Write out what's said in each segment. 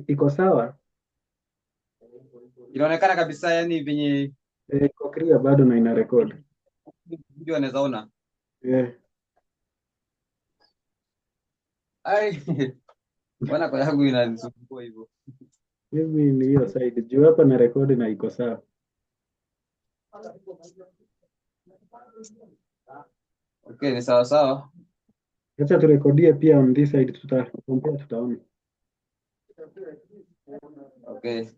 Iko sawa? Inaonekana kabisa yani venye Iko clear bado na ina record. video anaweza ona. Yeah. Ai, bwana kwa yangu inanisumbua hivyo. Mimi ni hiyo side. Juu hapa na record na iko sawa. Okay, ni sawa sawa. Acha turekodie pia on this side, compare tutaona. Okay.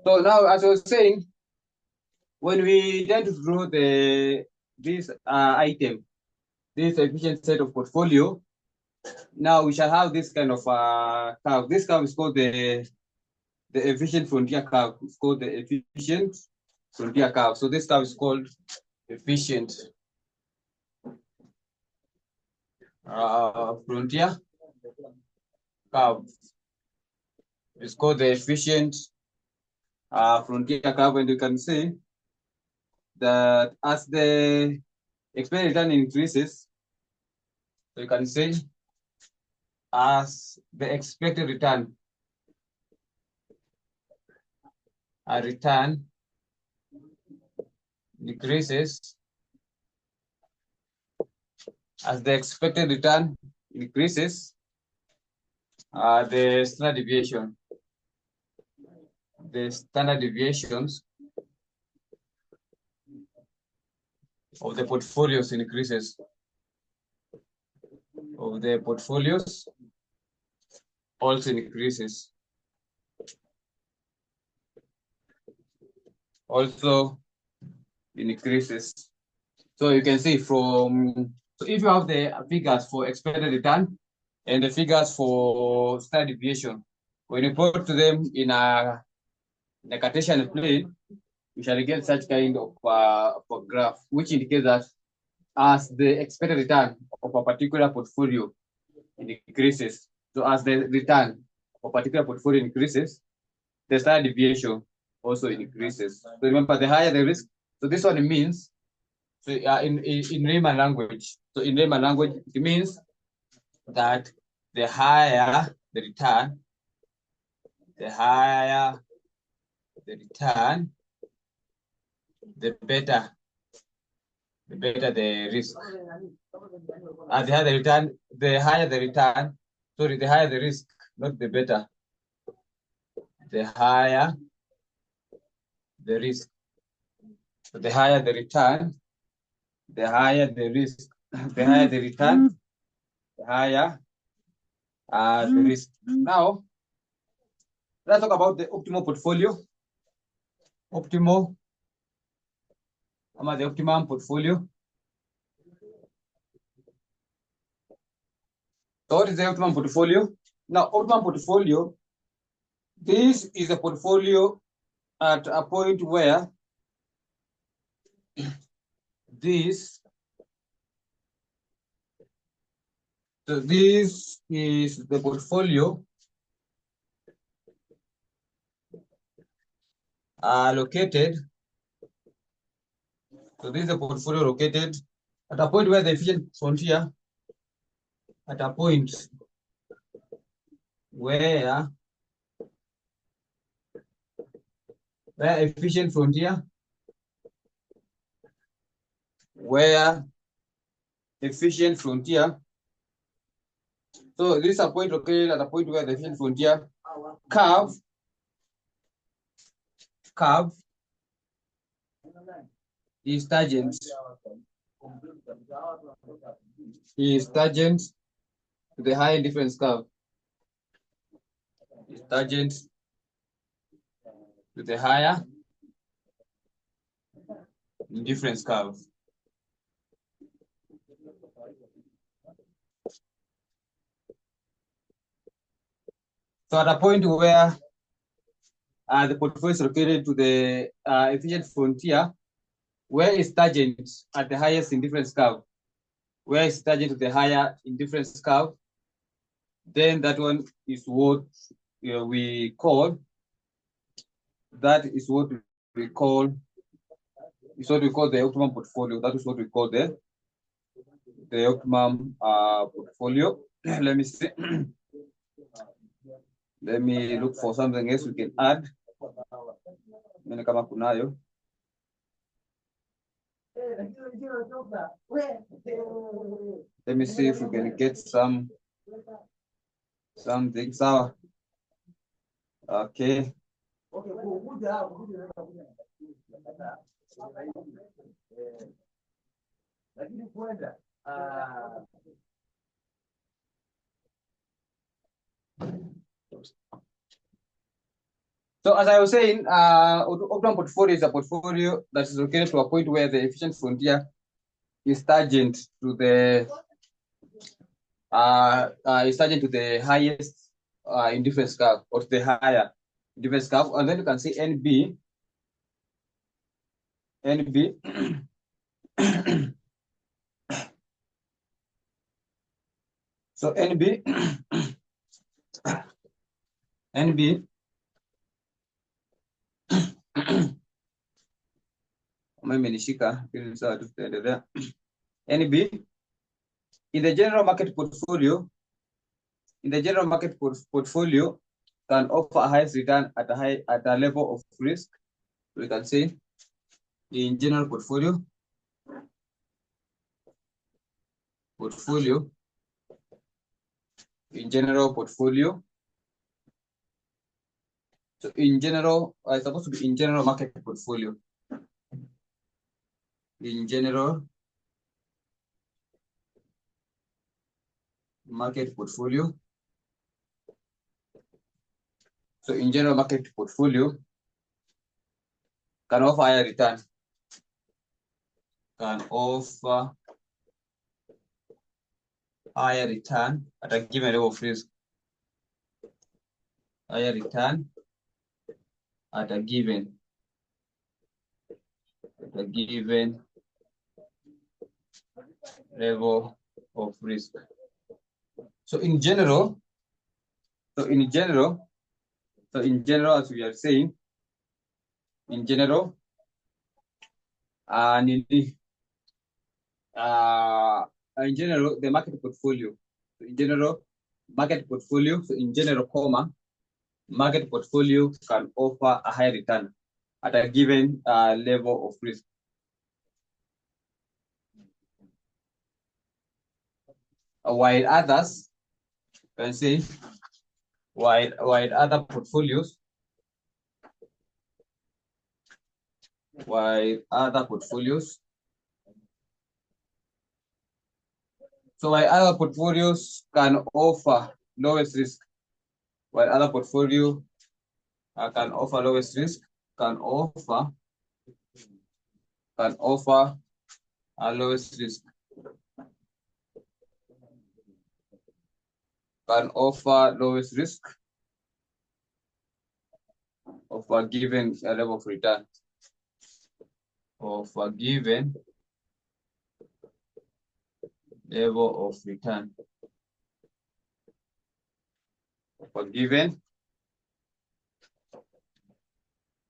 So now, as I was saying, when we tend to draw this item, this efficient set of portfolio, now we shall have this kind of curve. This curve is called the efficient frontier curve. It's called the efficient frontier curve. So this curve is called efficient frontier curve. It's called the efficient frontier curve, and you can see that as the expected return increases, so you can say as the expected return decreases, as the expected return increases, the standard deviations of the portfolios increases. Of the portfolios also increases. Also increases. So you can see from, so if you have the figures for expected return and the figures for standard deviation, when you put them in a Cartesian plane, we shall get such kind of graph, which indicates that as the expected return of a particular portfolio increases, so as the return of a particular portfolio increases, the standard deviation also increases. So remember, the higher the risk, so this one means, so in layman language, so in layman language, it means that the higher the return, the better the risk. The higher the return, the higher the return, sorry, the higher the risk, not the better. The higher the risk. So the higher the return, the higher the risk. The higher the return, the higher the risk. Now, let's talk about the optimal portfolio. The optimum portfolio. So what is the optimum portfolio? Now, optimum portfolio, this is a portfolio at a point where this is the portfolio located. So this is the portfolio located at a point where the efficient frontier, at a point where efficient frontier, so this is a point located at a point where the efficient frontier curve is tangent is tangent to the higher indifference curve. Is tangent to the higher indifference curve. So at a point where the portfolio is located to the efficient frontier, where is tangent at the highest indifference curve? Where is tangent to the higher indifference curve? Then that one is what we call. That is what we call. Is what we call the optimum portfolio. That is what we call the optimum portfolio. Let me see. Let me look for something else we can add. Kama kunayo. Let me see if we can get something. So, okay. So as I was saying, optimum portfolio is a portfolio that is located to a point where the efficient frontier is tangent to the highest indifference curve, or to the higher indifference curve, and then you can see NB. So NB NB in the general market portfolio, can offer a highest return at a level of risk. We can say in general portfolio in general portfolio. So in general, it's supposed to be in general market portfolio. In general market portfolio. So in general market portfolio can offer higher return. Can offer higher return at a given level of risk. Higher return at a given level of risk. So in general, as we are saying, in general, the market portfolio. So in general, market portfolio. So in general, market portfolio can offer a high return at a given level of risk. While others, can say, while other portfolios, so while other portfolios can offer lowest risk, while other portfolio can offer lowest risk, can offer a lowest risk, can offer lowest risk of a given level of return, of a given level of return, of a given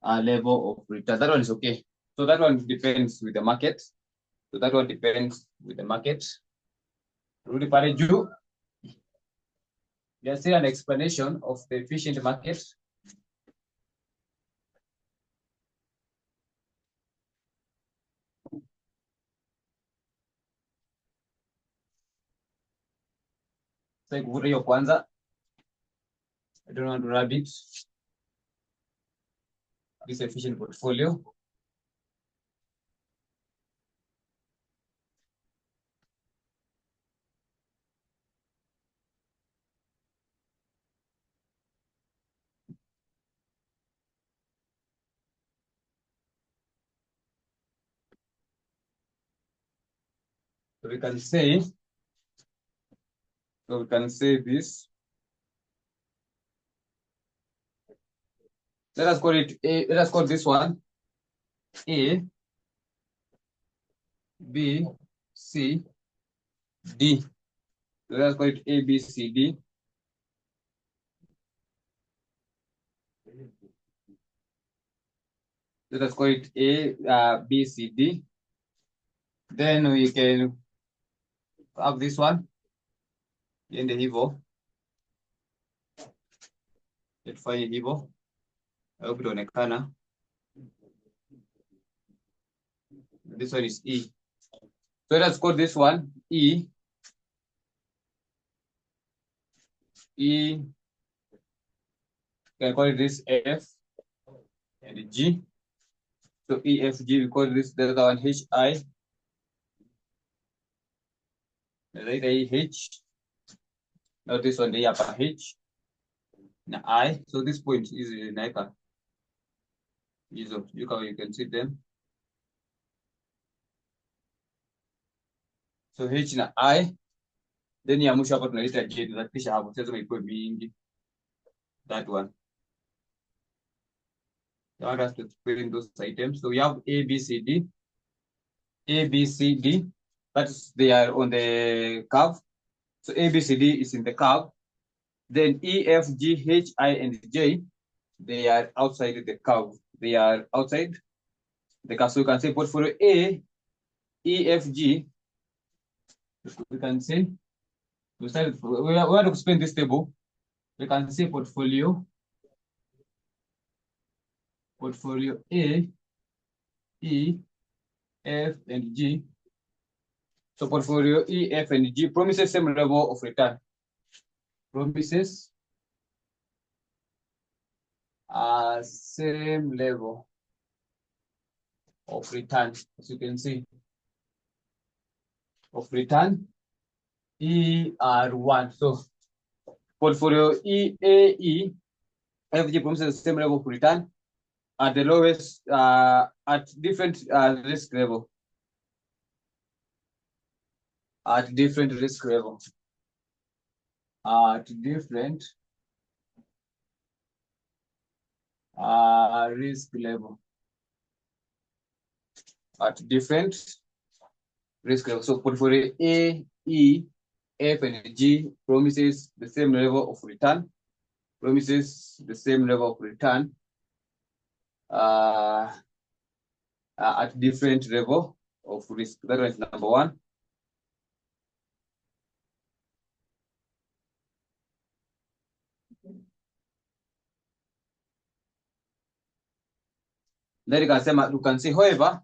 level of return. That one is okay. So that one depends with the market. Rudy Pareju, there's still an explanation of the efficient market. So hiyo kwanza, I don't want to rabbit this efficient portfolio. So we can say this. Let us call it A. Let us call this one A, B, C, D. So let us call it A, B, C, D. Let us call it A, B, C, D. Then we can have this one in the hivyo. Tufanye hivyo. I hope itaonekana. This one is E. So let's call this one E. E. Can call this F and G. So E, F, G, we call this the other one H, I. The H. Now this one the upper H. Now I. So this point is in Nika. You can see them. So H na I. Then ya mwisho hapa tunaita J, tunahakikisha hapo sasa ikuwe mingi. That one. I want us to explain those items. So we have A, B, C, D. A, B, C, D. That's they are on the curve. So A, B, C, D is in the curve. Then E, F, G, H, I, and J, they are outside the curve. They are outside the curve. So you can say portfolio A, E, F, G. We can say, we want to explain this table. We can say portfolio A, E, F, and G. So portfolio E, F, and G promises same level of return. Promises same level of return, as you can see, of return ER1. So portfolio EAE FG promises the same level of return at the lowest at different risk level. At different risk level. At different risk level. At different risk level. So portfolio A, E, F, and G promises the same level of return. Promises the same level of return at different level of risk. That is number one. Then you can say, however,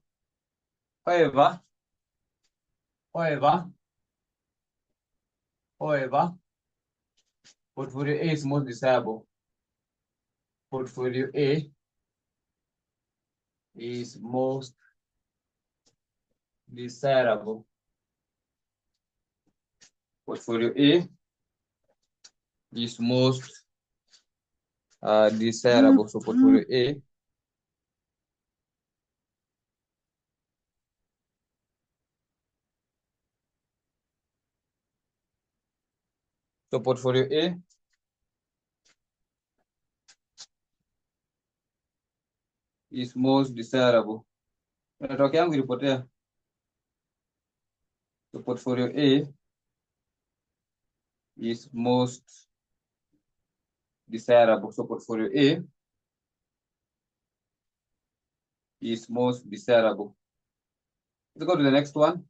portfolio A is most desirable. Portfolio A is most desirable. Portfolio A is most desirable. So portfolio A is most desirable. Network yangu ilipotea. So portfolio A is most desirable. So portfolio A is most desirable. Let's go to the next one.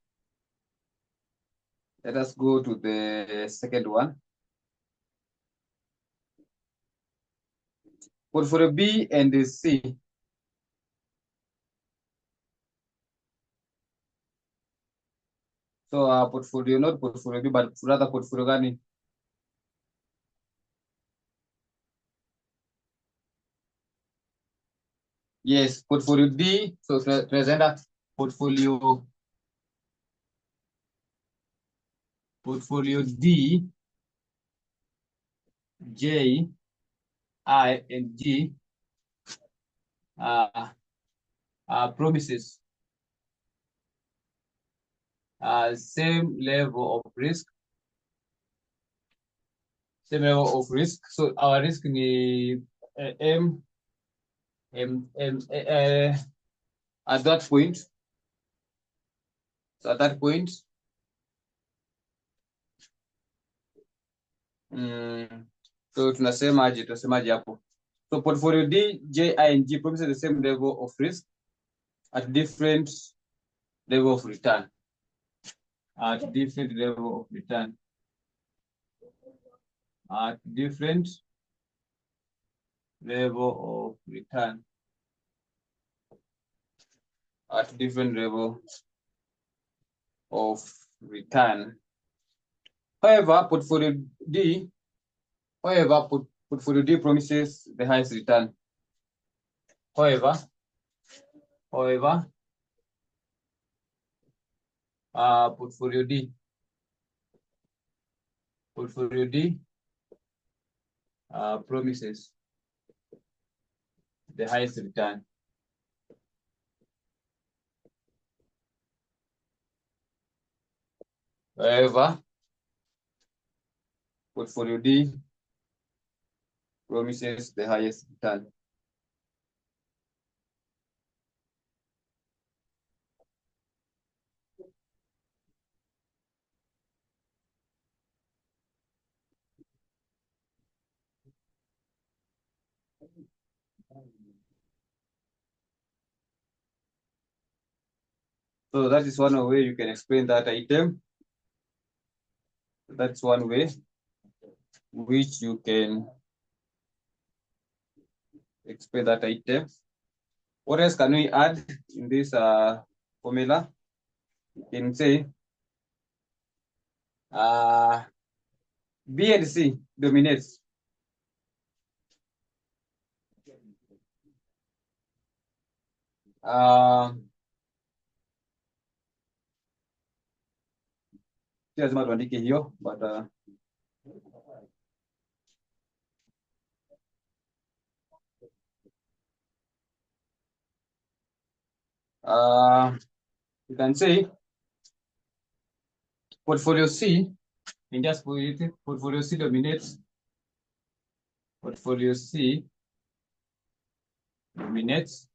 Let us go to the second one. Portfolio B and C. So portfolio, not portfolio B, but rather portfolio gani? Yes, portfolio D. So presenter portfolio D, J, I, and G promises same level of risk. Same level of risk. So our risk ni at that point. So at that point, so tunasemaje hapo? So portfolio D, J, I, and G promises the same level of risk at different level of return. At different level of return. At different level of return. At different level of return. However, portfolio D promises the highest return. However, portfolio D promises the highest return. However, portfolio D promises the highest return. So that is one way you can explain that item. That's one way which you can explain that item. What else can we add in this formula? You can say B and C dominates. Lazima tuandike hiyo, but you can say portfolio C, and just put it, portfolio C dominates. Portfolio C dominates.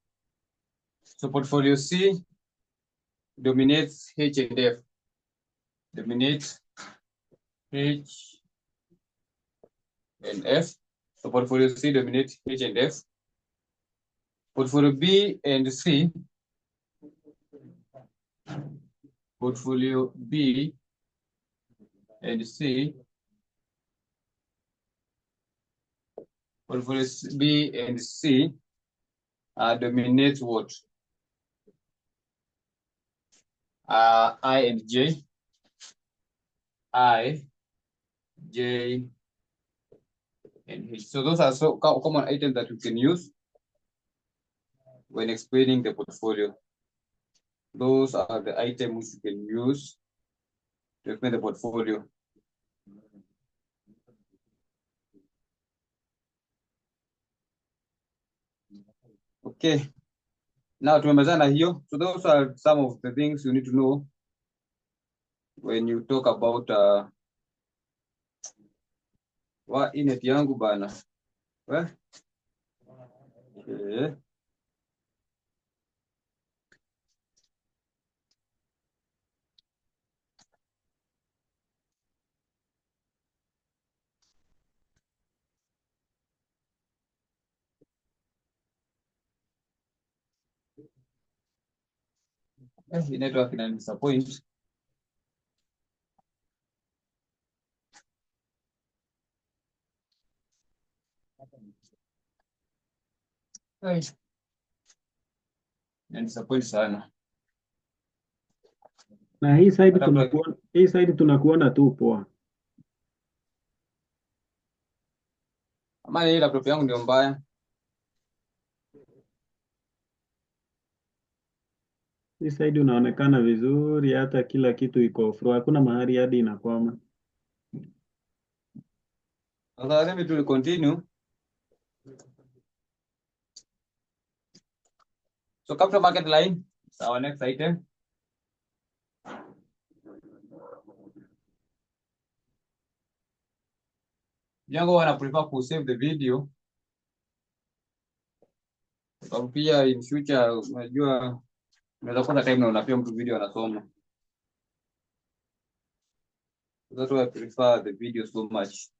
So portfolio C dominates H and F. Dominates H and F. So portfolio C dominates H and F. Portfolio B and C. Portfolio B and C. Portfolio B and C dominate what? I and J. I, J, and H. So those are so common items that you can use when explaining the portfolio. Those are the items which you can use to explain the portfolio. Okay. Now tumemalizana hiyo. So those are some of the things you need to know when you talk about inet yangu bana. Well, okay. Hii network ina disappoint. Ina disappoint sana. Na hii side tunakuona tu poa. Ama hii laptop yangu ndio mbaya. Hii side unaonekana vizuri, hata kila kitu iko through. Hakuna mahali hadi inakwama. Sasa let me to continue. So capital market line is our next item. Jango wana prefer to save the video. Sababu pia in future unajua unaweza kupata time na unapia mtu video anasoma. That's why I prefer the video so much.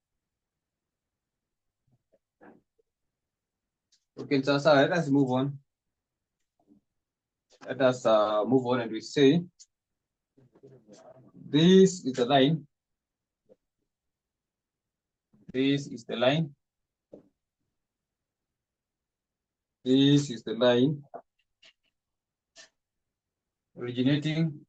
Okay, so let us move on. Let us move on and we say this is the line. This is the line. This is the line originating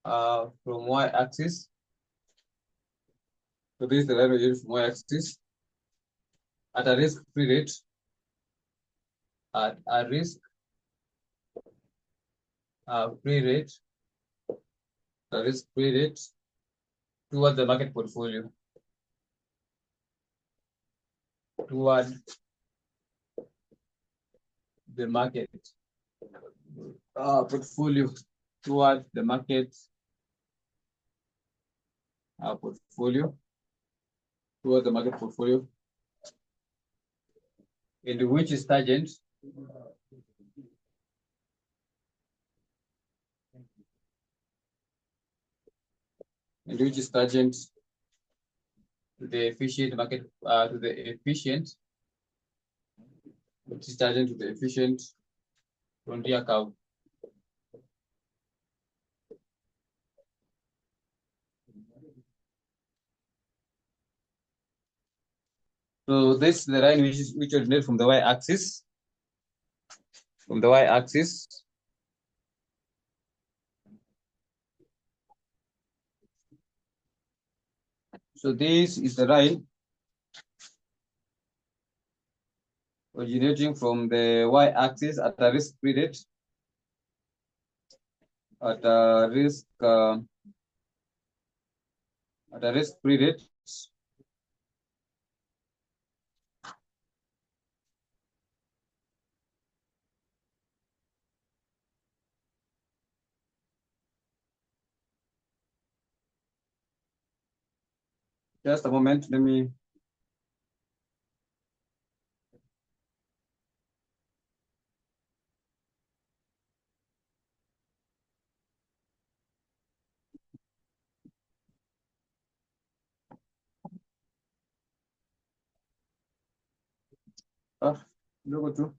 from y-axis. So this is the line originating from y-axis at a risk-free rate. At a risk-free rate. The risk-free rate towards the market portfolio. Toward the market portfolio. Toward the market portfolio. Toward the market portfolio. In which is tangent to the efficient market to the efficient, which is tangent to the efficient frontier curve. So this is the line which originates from the y-axis. From the y-axis. So this is the line originating from the y-axis at a risk-free rate. At a risk-free rate. Just a moment, let me. Logo tu.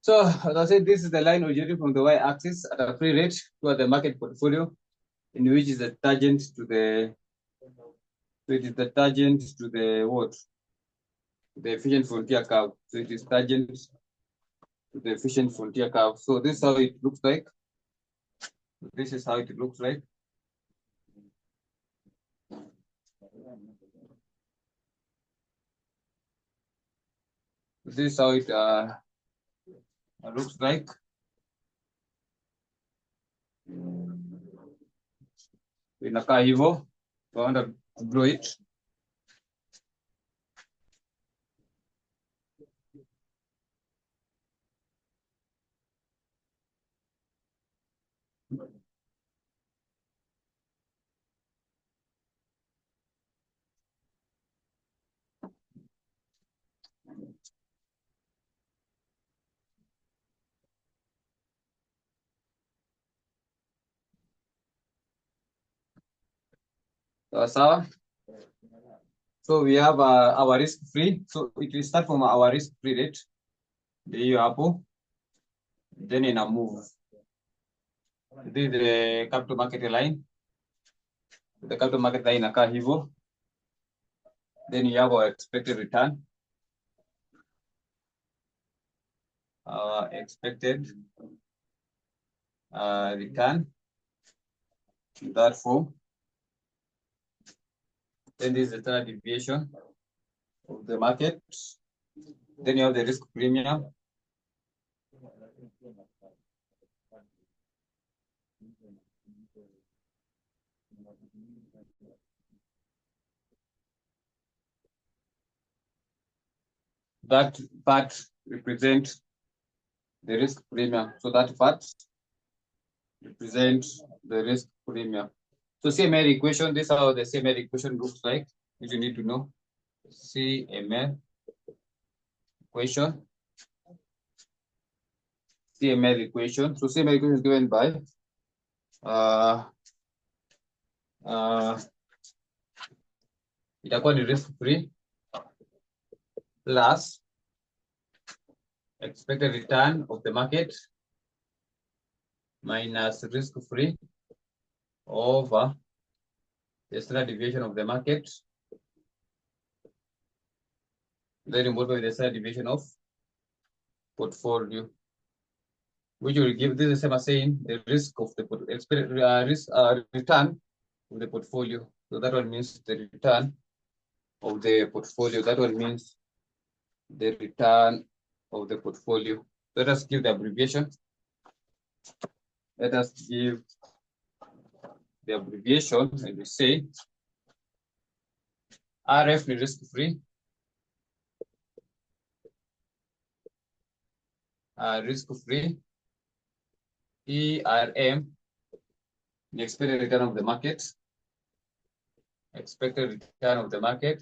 So as I said, this is the line originating from the y-axis at a free rate toward the market portfolio, in which is the tangent to the. So it is the tangent to the what? The efficient frontier curve. So it is tangent to the efficient frontier curve. So this is how it looks like. This is how it looks like. This is how it looks like. Inakaa hivyo. So I want to draw it. Sawa. So we have our risk free. So it will start from our risk free rate. Hiyo hapo. Then ina move. This is the capital market line. The capital market line inakaa hivyo. Then you have our expected return. Our expected return in that form. Then this is the standard deviation of the market. Then you have the risk premium. That part represents the risk premium. So that part represents the risk premium. So CML equation, this is how the CML equation looks like, which you need to know. CML equation. CML equation. So CML equation is given by itakuwa ni risk free plus expected return of the market minus risk free over the standard deviation of the market, then multiplied with the standard deviation of portfolio, which will give this the same as saying the risk of the expected return of the portfolio. So that one means the return of the portfolio. That one means the return of the portfolio. Let us give the abbreviation. Let us give the abbreviation, and we say RF is risk free, risk free, ERM, the expected return of the market, expected return of the market,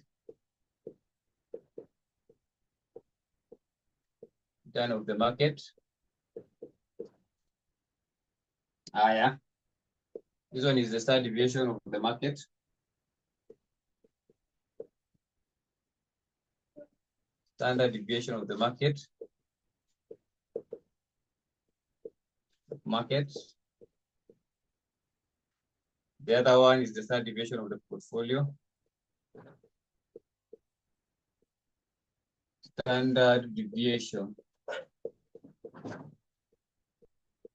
return of the market. Yeah. This one is the standard deviation of the market. Standard deviation of the market. The other one is the standard deviation of the portfolio. Standard deviation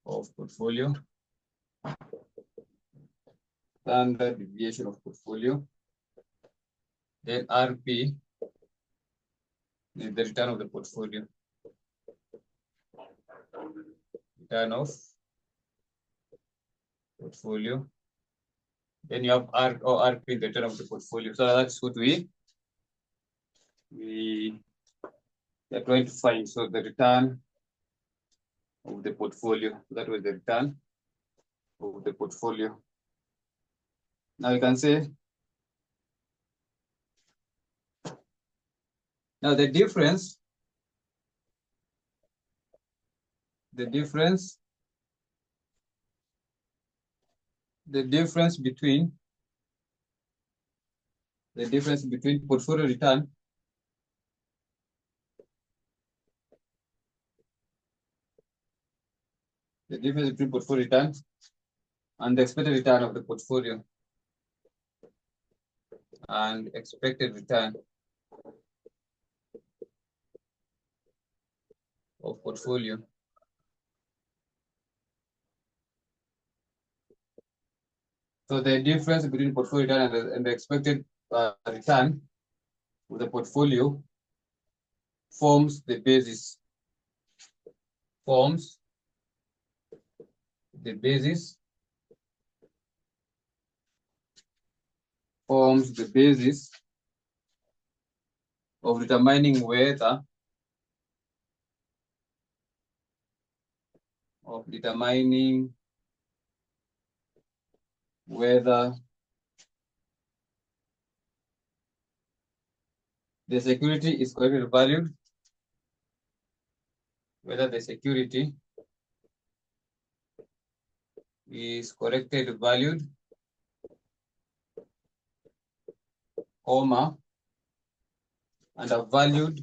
of portfolio. Standard deviation of portfolio. Then RP is the return of the portfolio. Return of portfolio. Then you have R or RP, the return of the portfolio. So that's what we are trying to find. So the return of the portfolio. That was the return of the portfolio. Now you can say, now the difference between portfolio return and the expected return of the portfolio and expected return of portfolio. So the difference between portfolio return and the expected return of the portfolio forms the basis. Forms the basis of determining whether the security is correctly valued, whether the security is correctly valued comma, undervalued,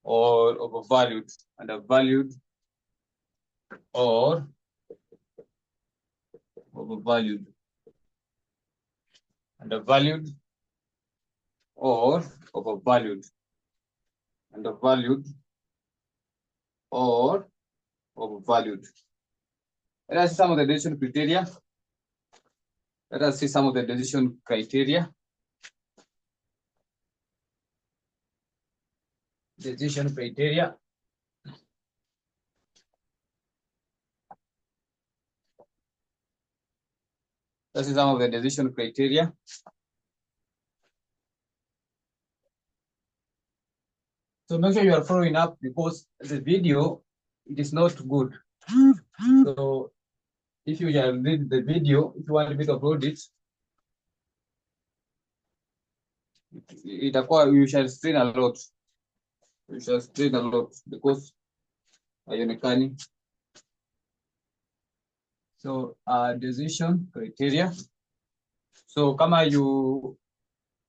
or overvalued, undervalued or overvalued, undervalued or overvalued, undervalued or overvalued. Let us see some of the decision criteria. Let us see some of the decision criteria. Decision criteria. Let's see some of the decision criteria. So make sure you are following up because the video, it is not good. So if you shall read the video, if you want me to upload it, you shall strain a lot. You shall strain a lot because haionekani. So decision criteria. So kama you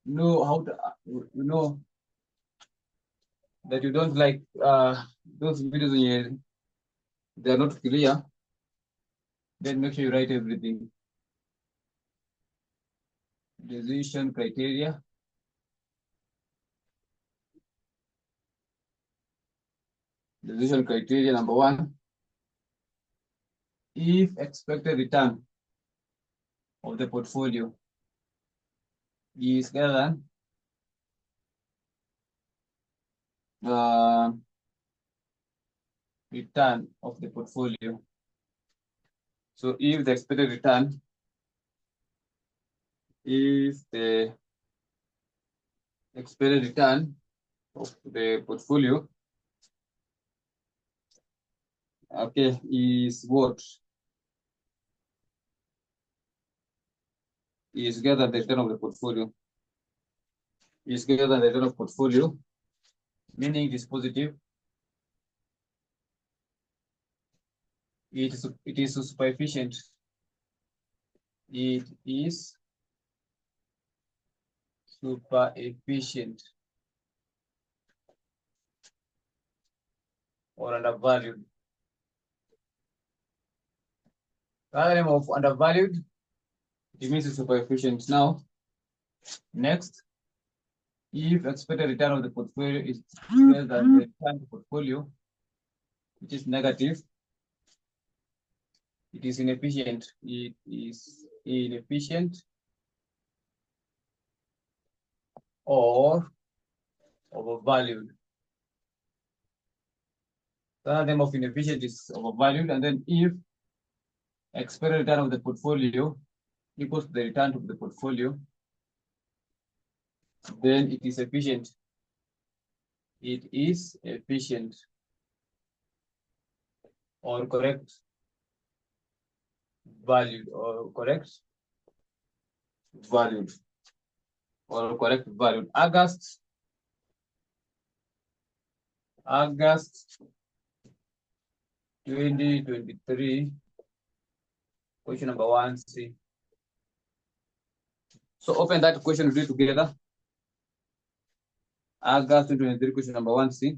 know how to, you know that you don't like those videos they are not clear, then make sure you write everything. Decision criteria. Decision criteria number 1. If expected return of the portfolio is greater than return of the portfolio. So if the expected return, if the expected return of the portfolio, okay, is what? Is greater than the return of the portfolio. Is greater than the return of portfolio, meaning it is positive. It is super efficient. It is super efficient or undervalued. The other name of undervalued, it means it's super efficient. Now, next, if expected return of the portfolio is less than the return of the portfolio, which is negative, it is inefficient. It is inefficient or overvalued. The name of inefficient is overvalued, and then if expected return of the portfolio equals the return of the portfolio, then it is efficient. It is efficient or correct valued or correct valued or correct valued. August 2023, question number 1C. So open that question, we do it together. August 2023, question number 1C.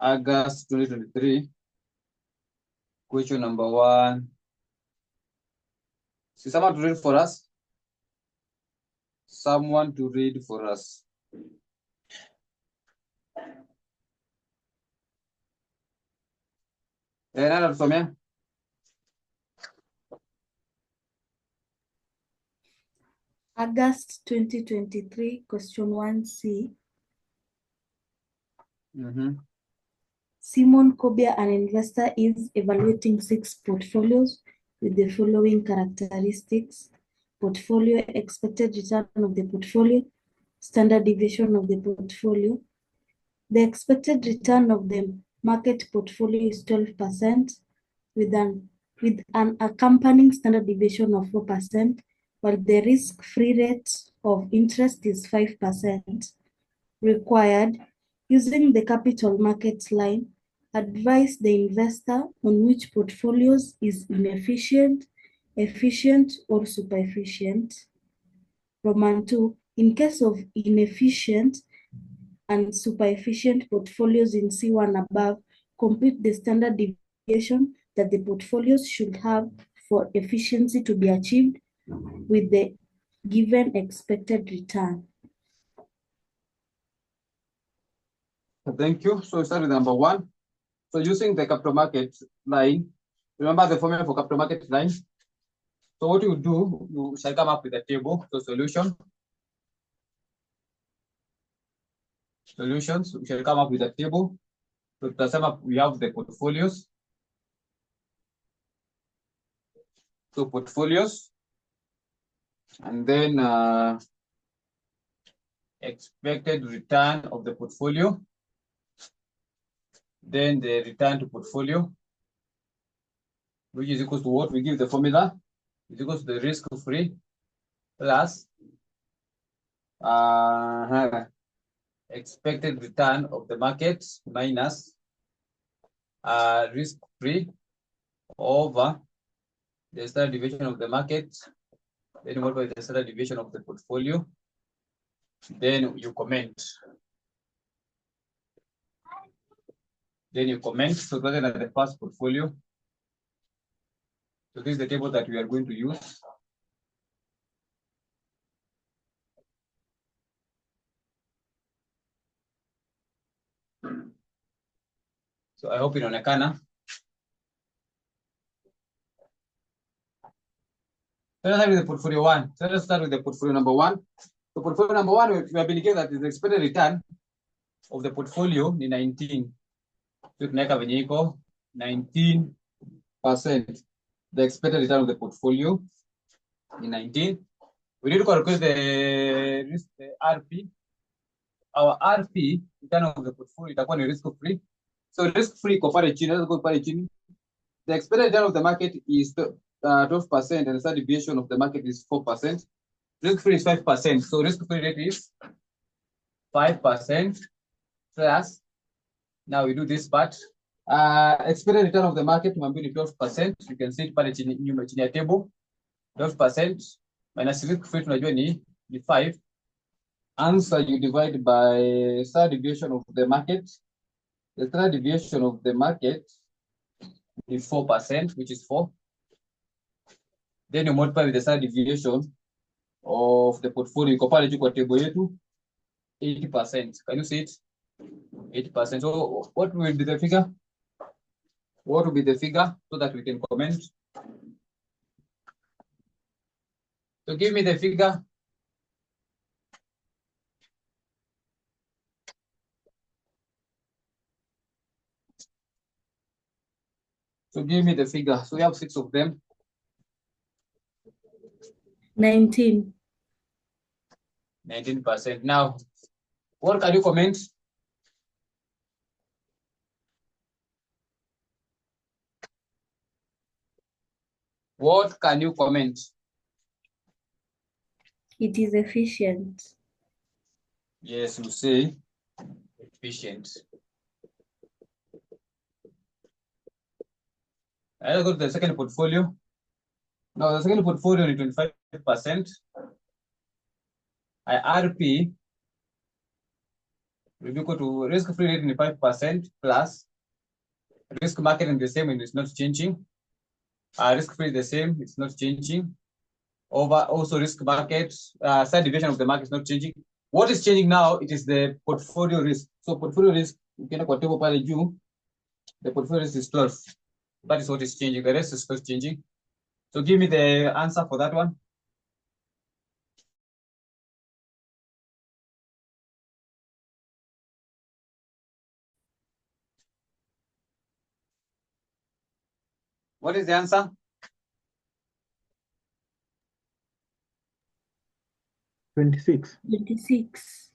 August 2023, question number 1. See someone to read for us. Someone to read for us. Nani atusomea? August 2023, question 1C. Simon Kobia, an investor, is evaluating 6 portfolios with the following characteristics: portfolio, expected return of the portfolio, standard deviation of the portfolio. The expected return of the market portfolio is 12% with an accompanying standard deviation of 4%, while the risk-free rate of interest is 5%. Required, using the capital markets line, Advise the investor on which portfolios is inefficient, efficient, or super efficient. Roman 2, in case of inefficient and super efficient portfolios in C1 above, compute the standard deviation that the portfolios should have for efficiency to be achieved with the given expected return. Thank you. So we start with number 1. So using the capital market line, remember the formula for capital market line. So what you do, you shall come up with a table. So solutions, we shall come up with a table. So to sum up, we have the portfolios. So portfolios, and then expected return of the portfolio, then the return to portfolio, which is equal to what we give the formula, is equal to the risk-free plus expected return of the market minus risk-free over the standard deviation of the market, then multiply the standard deviation of the portfolio, then you comment. So rather than the first portfolio. So this is the table that we are going to use. So I hope inaonekana. So let's start with the portfolio 1. So let's start with the portfolio number 1. So portfolio number 1, we have indicated that the expected return of the portfolio is 19. So tunaweka venye iko 19%. The expected return of the portfolio is 19. We need to calculate the risk, the RP. Our RP, return of the portfolio, itakuwa ni risk-free. So risk-free iko pale chini, let's go pale chini. The expected return of the market is 12%, and the standard deviation of the market is 4%. Risk-free is 5%. So risk-free rate is 5% plus. Now we do this part. Expected return of the market will be 12%. You can see it pale chini ya table. 12% minus risk-free tunajua ni 5. Answer you divide by standard deviation of the market. The standard deviation of the market is 4%, which is 4. Then you multiply with the standard deviation of the portfolio. Iko pale juu kwa table yetu 80%. Can you see it? 80%. So what will be the figure? What will be the figure so that we can comment? So give me the figure. So give me the figure. So we have 6 of them. 19. 19%. Now, what can you comment? What can you comment? It is efficient. Yes, you say efficient. Let's go to the second portfolio. Now, the second portfolio is 25%. IRP will be equal to risk-free rate 25% plus risk market is the same and it's not changing. Risk-free is the same, it's not changing. Over also risk market, standard deviation of the market is not changing. What is changing now? It is the portfolio risk. So portfolio risk, you can kwa table pale juu, the portfolio risk is 12. That is what is changing. The rest is not changing. So give me the answer for that one. What is the answer? 26. 26.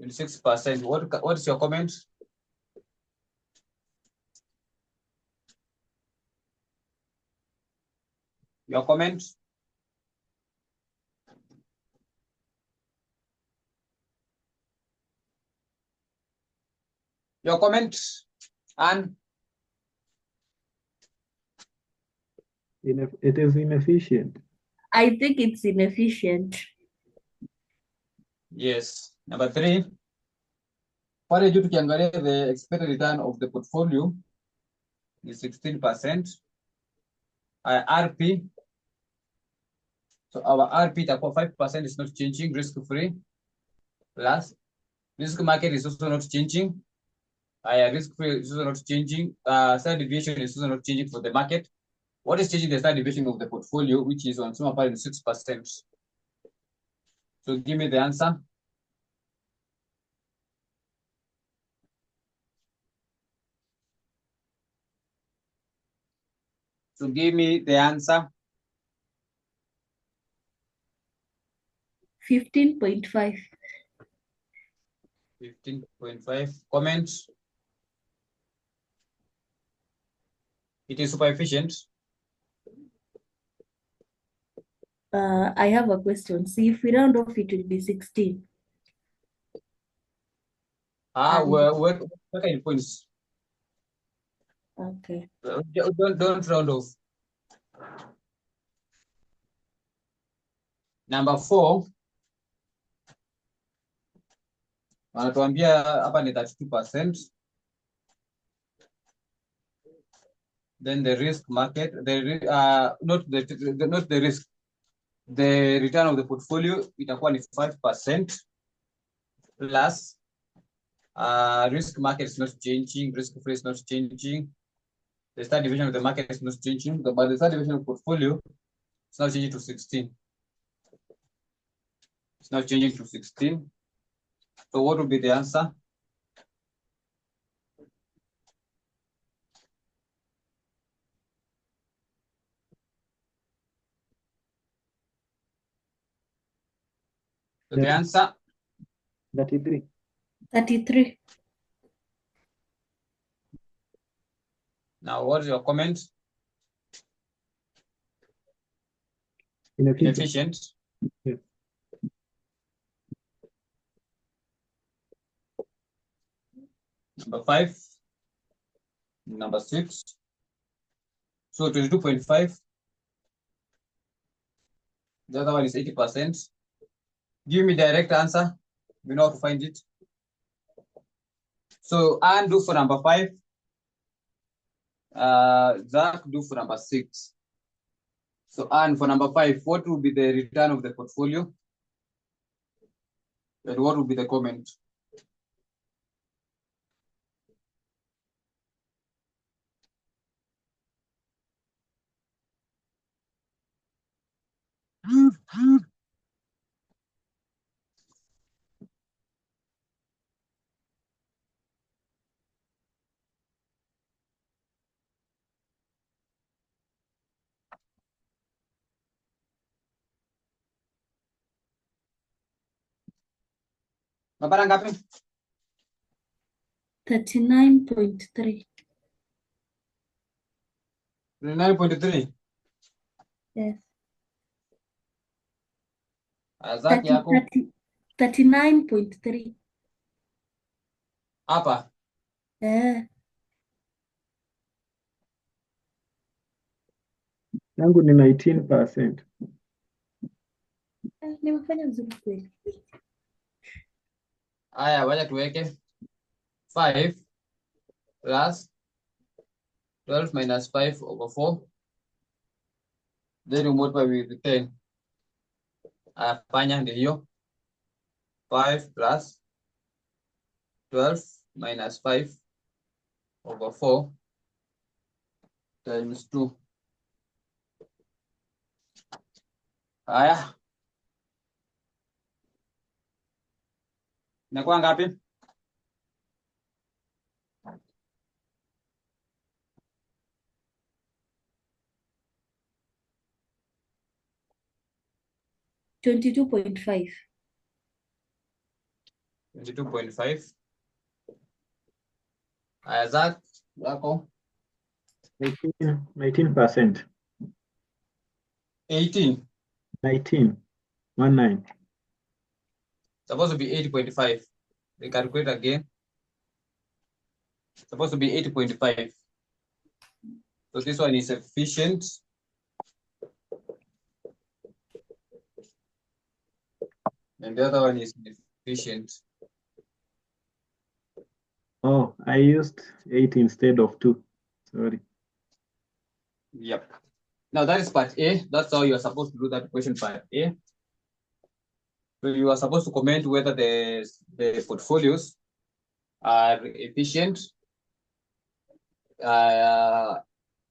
26%. What is your comment? Your comment? Your comment? And It is inefficient. I think it's inefficient. yes. Number 3, pale juu tukiangalia the expected return of the portfolio is 16%. RP, so our RP itakuwa 5% is not changing, risk free. Plus, risk market is also not changing. Risk free is also not changing. Standard deviation is also not changing for the market. What is changing the standard deviation of the portfolio, which is on some apparent 6%? So give me the answer. So give me the answer. 15.5. 15.5. Comments. It is super efficient. I have a question. See, if we round off, it will be 16. What kind of points? Okay. Don't round off. Number 4. Wanatuambia hapa ni 32%. Then the risk market, not the risk, the return of the portfolio itakuwa ni 5%. Plus, risk market is not changing, risk free is not changing. The standard deviation of the market is not changing, but the standard deviation of portfolio is not changing to 16. It's not changing to 16. So what would be the answer? So the answer? 33. 33. Now, what is your comment? Inefficient. Inefficient. Yes. Number 5. Number 6. So 22.5. The other one is 80%. Give me direct answer. We know how to find it. So Anne do for number 5. Zach do for number 6. So Anne for number 5, what will be the return of the portfolio? And what will be the comment? Mapara ngapi? 39.3. 9.3. Yes. Zach yako? 39.3. Hapa. Yangu ni 19%. Nimefanya vizuri kweli. Haya, wacha tuweke 5 plus 12 minus 5 over 4. Then you multiply with 10. Fanya ndio hiyo. 5 plus 12 minus 5 over 4 times 2. Haya. Inakuwa ngapi? $22.5. 22.5. Haya, Zach yako? 19%. 18. 19. 19. Supposed to be 8.5. We calculate again. supposed to be 80.5. So this one is efficient. And the other one is efficient. Oh, I used 8 instead of 2. Sorry. Yep. Now that is part A. That's how you are supposed to do that question part A. So you are supposed to comment whether the portfolios are efficient,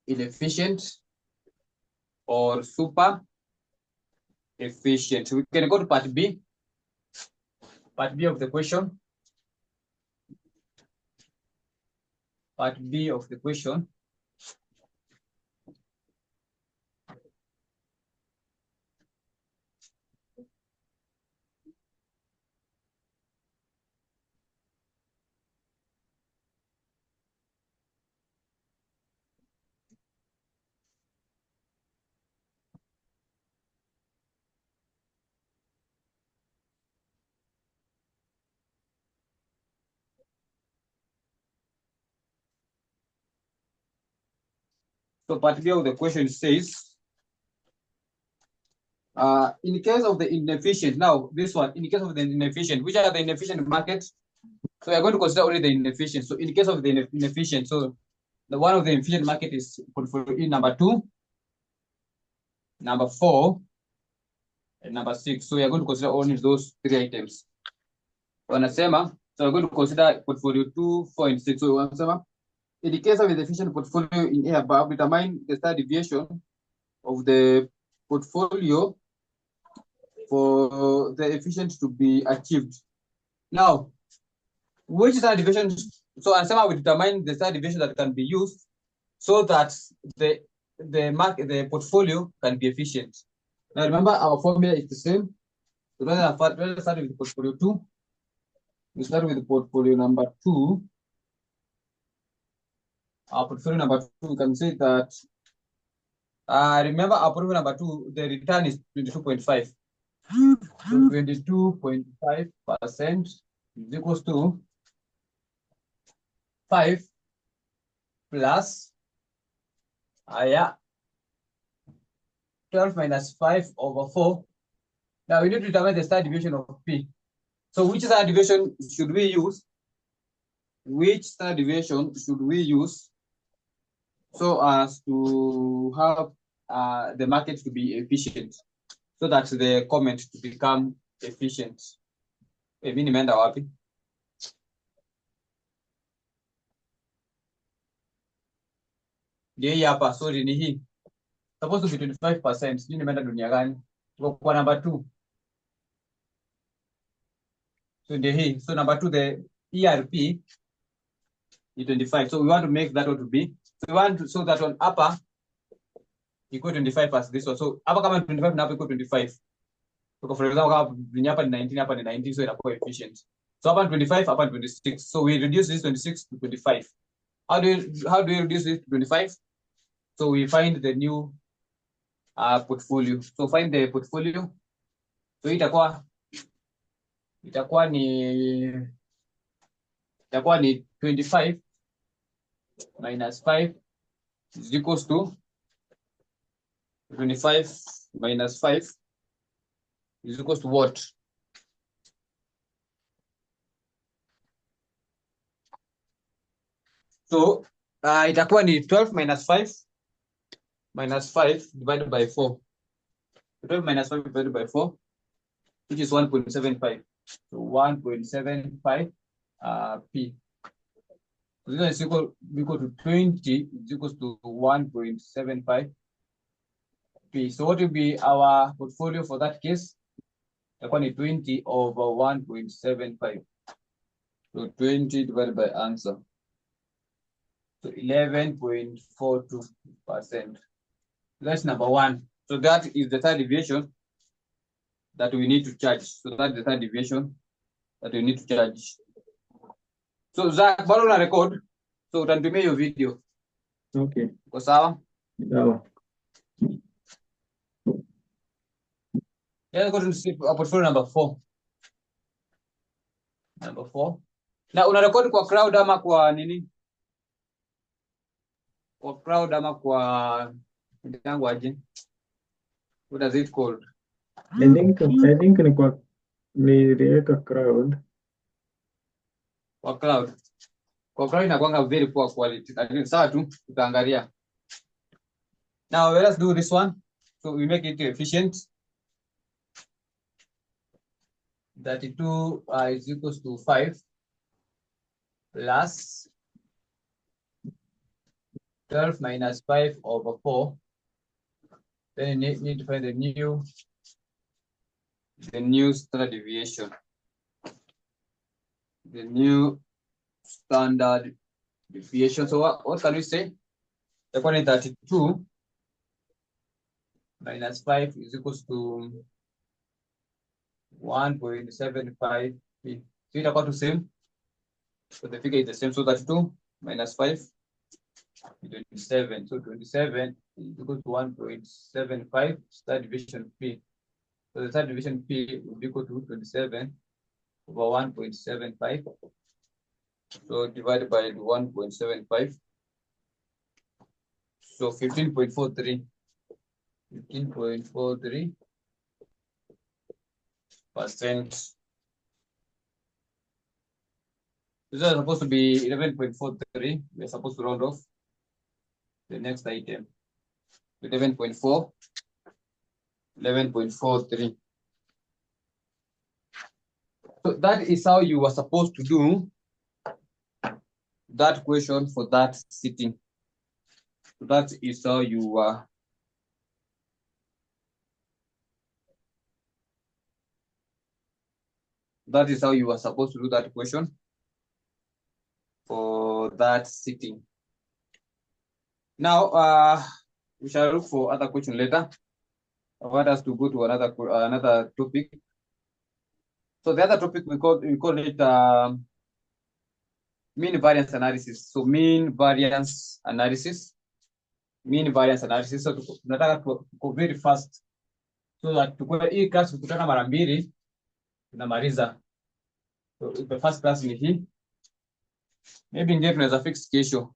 inefficient, or super efficient. We can go to part B. Part B of the question. Part B of the question. So part B of the question says, in case of the inefficient, now this one, in case of the inefficient, which are the inefficient markets? So we are going to consider only the inefficient. So in case of the inefficient, so the one of the inefficient market is portfolio in number 2, number 4, and number 6. So we are going to consider only those 3 items. Wanasema, so we're going to consider portfolio 2, 4, and 6. So wanasema, in the case of the efficient portfolio in A above, determine the standard deviation of the portfolio for the efficient to be achieved. Now, which standard deviation? So Ansema will determine the standard deviation that can be used so that the portfolio can be efficient. Now remember, our formula is the same. So let's start with portfolio 2. We start with portfolio number 2. Our portfolio number 2, we can say that, remember our portfolio number 2, the return is 22.5. So 22.5% is equals to 5 plus 12 minus 5 over 4. Now we need to determine the standard deviation of P. So which standard deviation should we use? Which standard deviation should we use so as to have the market to be efficient, so that the comment to become efficient? Mimi nimeenda wapi? Ndio hii hapa, sorry, ni hii. Supposed to be 25%. Sijui nimeenda dunia gani? Tuko kwa number 2. So ndio hii. So number 2, the ERP is 25. So we want to make that one to be. So we want to, so that one upper equal 25 as this one. So hapa kama 25 na hapa equal 25. So for example, hapa ni 19, hapa ni 19, so inakuwa efficient. So hapa ni 25, hapa ni 26. So we reduce this 26 to 25. How do you reduce this to 25? So we find the new portfolio. So find the portfolio. So itakuwa ni 25 minus 5 is equals to 25 minus 5 is equals to what? So itakuwa ni 12 minus 5 divided by 4. 12 minus 5 divided by 4, which is 1.75. So 1.75 P. So this is equal to 20 is equals to 1.75 P. So what will be our portfolio for that case? Itakuwa ni 20 over 1.75. So 20 divided by answer. So 11.42%. That's number 1. So that is the third deviation that we need to charge. So that's the third deviation that we need to charge. So Zach, bado na record. So utanitumia hiyo video. Okay. Uko sawa? Sawa. Let's go to portfolio number 4. Number 4. Na una record kwa crowd ama kwa nini? kwa crowd ama kwa yangu aje? What does it called? I think niliweka crowd. Kwa crowd. Kwa crowd inakuanga very poor quality. Lakini sawa tu tutaangalia. Now let's do this one. So we make it efficient. 32 is equals to 5 plus 12 minus 5 over 4. Then you need to find the new standard deviation. The new standard deviation. So what can we say? The quantity 32 minus 5 is equals to 1.75. So it equal to same. So the figure is the same. So 32 minus 5 is 27. So 27 is equal to 1.75 standard deviation P. So the standard deviation P will be equal to 27 over 1.75. So divided by 1.75. So 15.43. 15.43%. This is supposed to be 11.43. We're supposed to round off the next item. 11.4, 11.43. So that is how you were supposed to do that question for that sitting. So that is how you were. That is how you were supposed to do that question for that sitting. Now, we shall look for other question later. I want us to go to another topic. So the other topic we call it mean variance analysis. So mean variance analysis. Mean variance analysis. So tunataka go very fast so that hii class tukutana mara mbili tunamaliza. So the first class ni hii. Maybe ndio tunaweza fix kesho.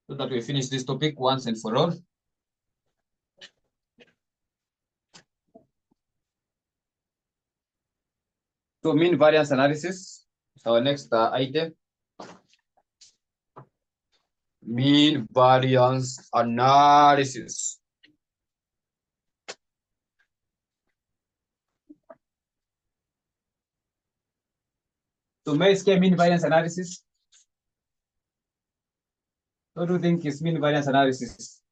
So that we finish this topic once and for all. So mean variance analysis is our next item. Mean variance analysis. So mean variance analysis. What do you think is mean variance analysis?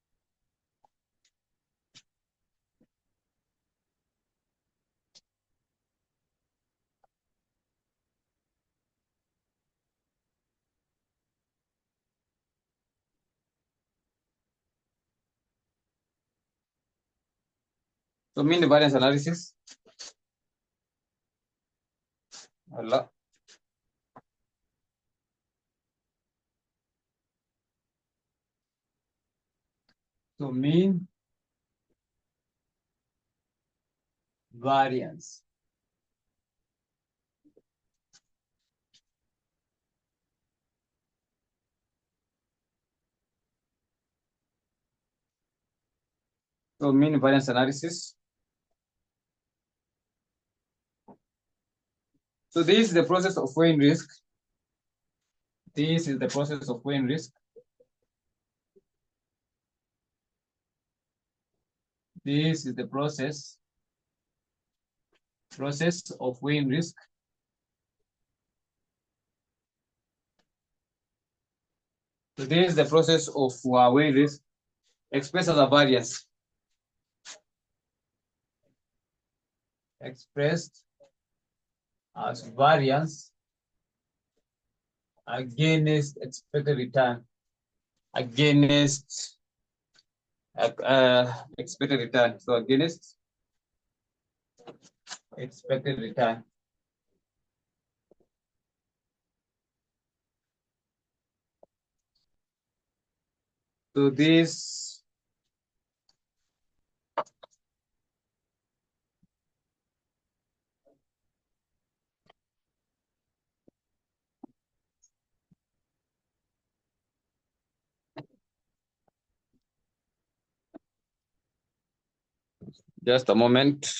So mean variance analysis. Allah. So mean variance. So mean variance analysis. So this is the process of weighing risk. This is the process of weighing risk. This is the process of weighing risk. So this is the process of weighing risk expressed as a variance. Expressed as variance against expected return. Against expected return. So against expected return. So this Just a moment.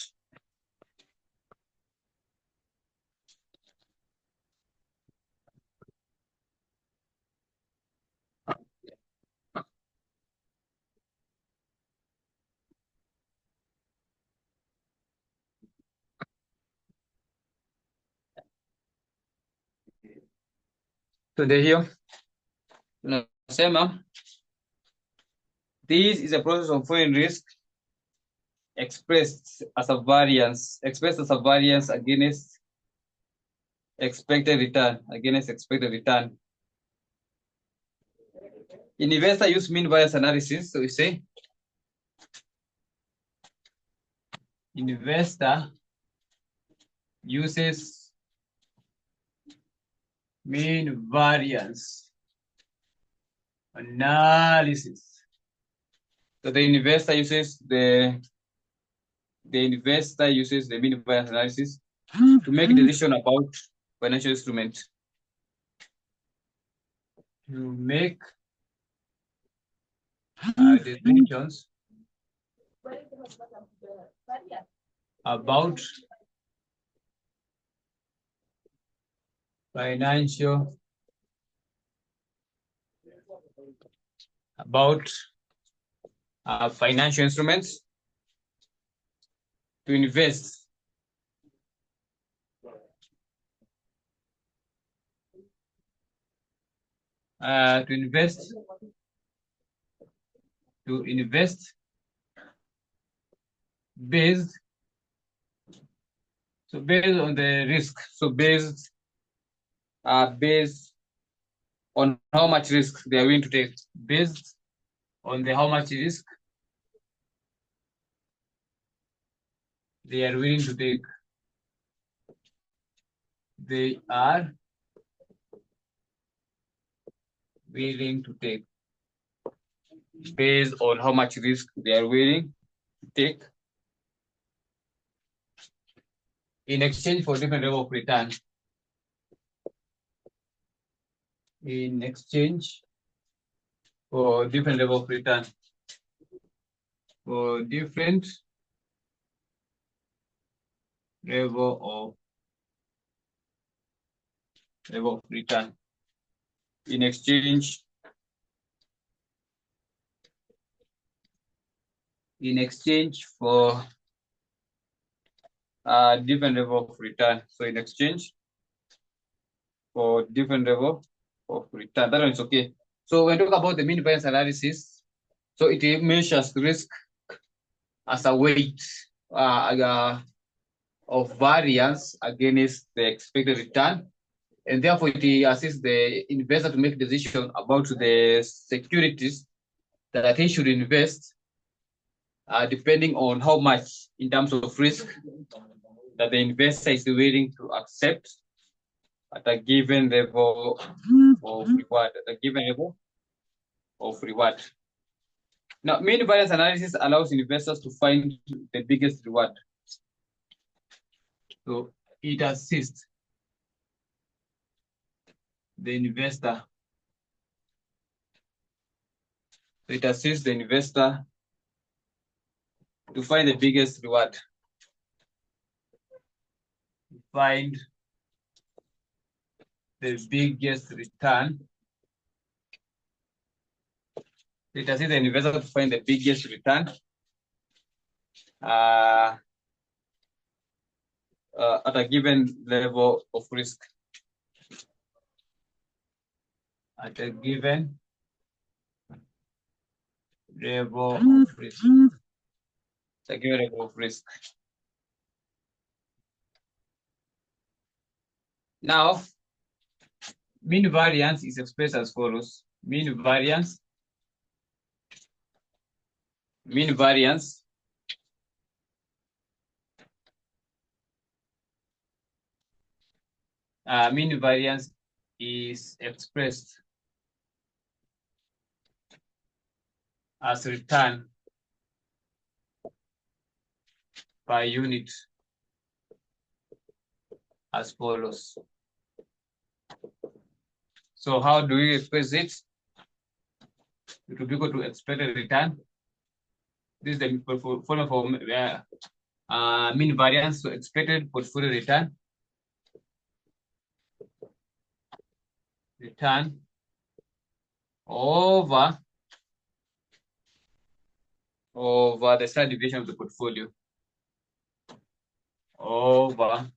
Today here, tunasema this is a process of foreign risk expressed as a variance against expected return. Investor use mean variance analysis. So we say investor uses mean variance analysis. So the investor uses the mean variance analysis to make a decision about financial instrument. To make decisions about financial instruments to invest. To invest based on the risk. So based on how much risk they are willing to take. Based on how much risk they are willing to take. They are willing to take. Based on how much risk they are willing to take in exchange for different level of return. In exchange for different level of return. For different level of return. In exchange for different level of return. So in exchange for different level of return. That one is okay. So when we talk about the mean variance analysis, so it measures risk as a weight of variance against the expected return, and therefore it assists the investor to make a decision about the securities that he should invest, depending on how much in terms of risk that the investor is willing to accept at a given level of reward. Now, mean variance analysis allows investors to find the biggest reward. So it assists the investor. To find the biggest reward. Find the biggest return. It assists the investor to find the biggest return at a given level of risk. At a given level of risk. At a given level of risk. Now, mean variance is expressed as follows. Mean variance is expressed as return per unit as follows. So how do we express it? It will be equal to expected return This is the formula for mean variance, so expected portfolio return over the standard deviation of the portfolio over,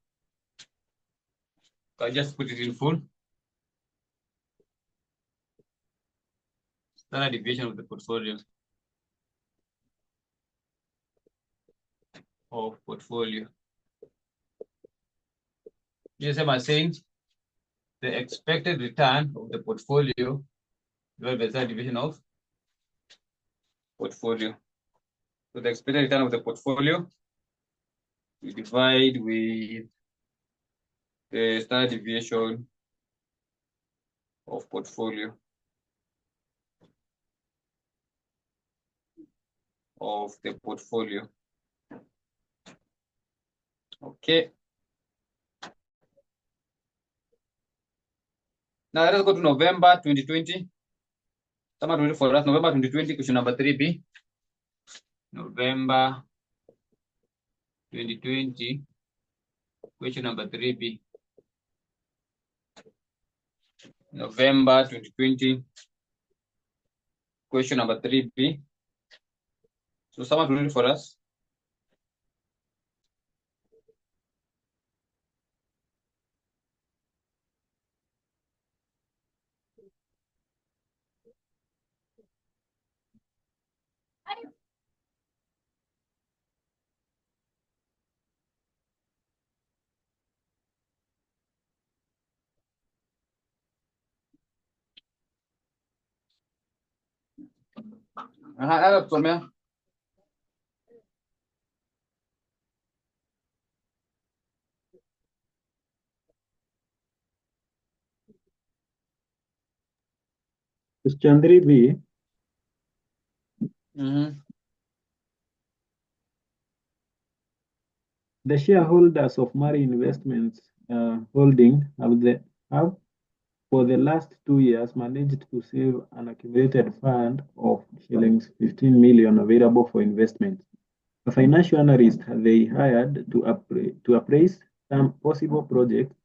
I just put it in full, standard deviation of the portfolio Yes, I'm saying the expected return of the portfolio divided by the standard deviation of portfolio. So the expected return of the portfolio we divide with the standard deviation of portfolio Okay. Now let us go to November 2020. Someone read for us November 2020, question number 3B. November 2020, question number 3B. November 2020, question number 3B. So someone read for us. Question 3B. The shareholders of Mari Investments Holding have for the last 2 years managed to save an accumulated fund of shillings 15 million available for investment. A financial analyst they hired to appraise some possible projects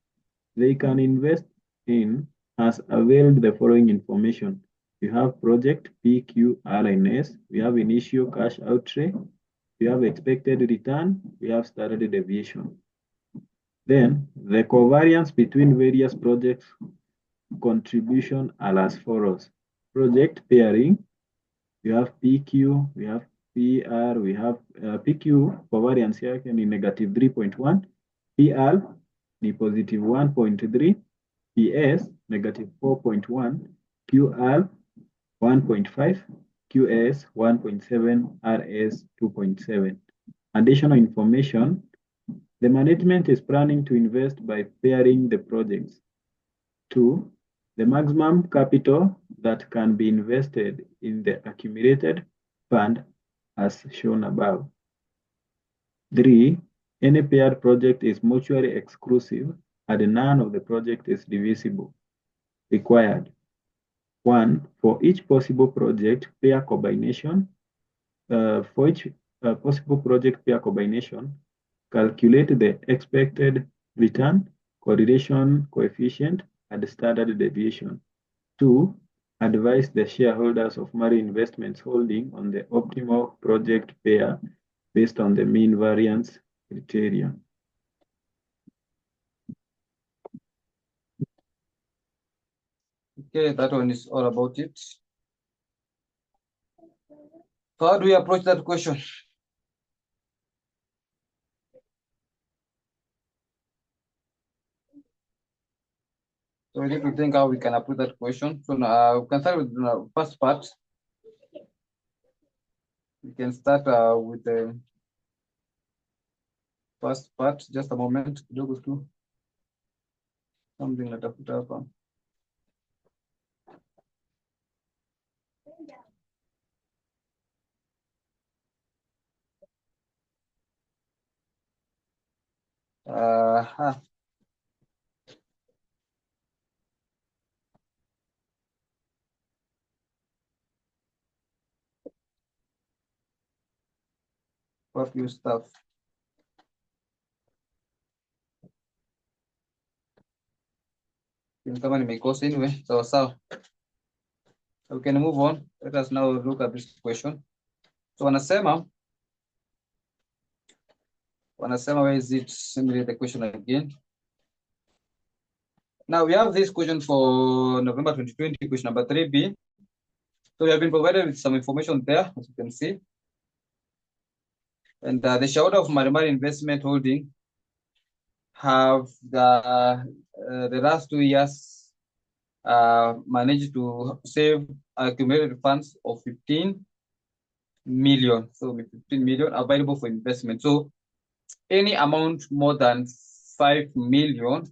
they can invest in has availed the following information. You have project PQRNS, we have initial cash outlay, we have expected return, we have standard deviation. Then the covariance between various projects contribution are as follows. Project pairing, we have PQ, we have PR, we have PQ covariance yake ni negative 3.1, PR ni positive 1.3, PS negative 4.1, QR 1.5, QS 1.7, RS 2.7. Additional information, the management is planning to invest by pairing the projects. 2, the maximum capital that can be invested in the accumulated fund as shown above. 3, any paired project is mutually exclusive and none of the project is divisible. Required. 1, for each possible project pair combination, calculate the expected return, correlation coefficient, and standard deviation. 2, advise the shareholders of Mari Investments Holding on the optimal project pair based on the mean variance criterion. Okay, that one is all about it. So how do we approach that question? So we need to think how we can approach that question. So now we can start with the first part. We can start with the first part. Just a moment. Something like that. for few stuff. Kama nimekosa anyway, so we can move on. Let us now look at this question. So wanasema, where is it? Let me read the question again. Now we have this question for November 2020, question number 3B. So we have been provided with some information there, as you can see. And the shareholder of Marimari Investment Holding have the last 2 years managed to save accumulated funds of 15 million. So 15 million available for investment. So any amount more than 5 million,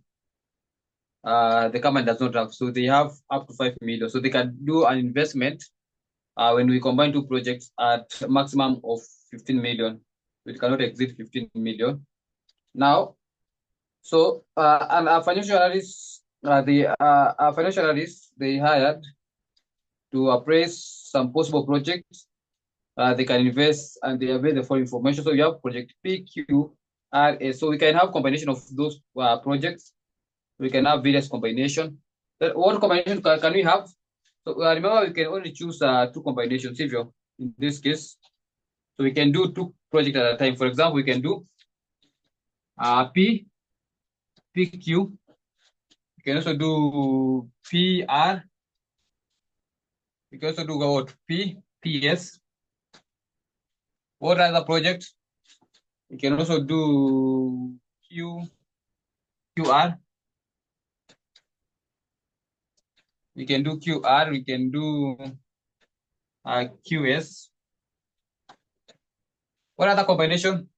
the company does not have. So they have up to 5 million. So they can do an investment when we combine two projects at maximum of 15 million. It cannot exceed 15 million. Now, so and our financial analysts, our financial analysts, they hired to appraise some possible projects they can invest, and they avail the following information. So you have project PQRS. So we can have combination of those projects. We can have various combination. What combination can we have? So remember, we can only choose 2 combinations if you're in this case. So we can do 2 projects at a time. For example, we can do PQ. We can also do PR. We can also do what? PS. What other project? We can also do QR. We can do QR. We can do QS. What other combination?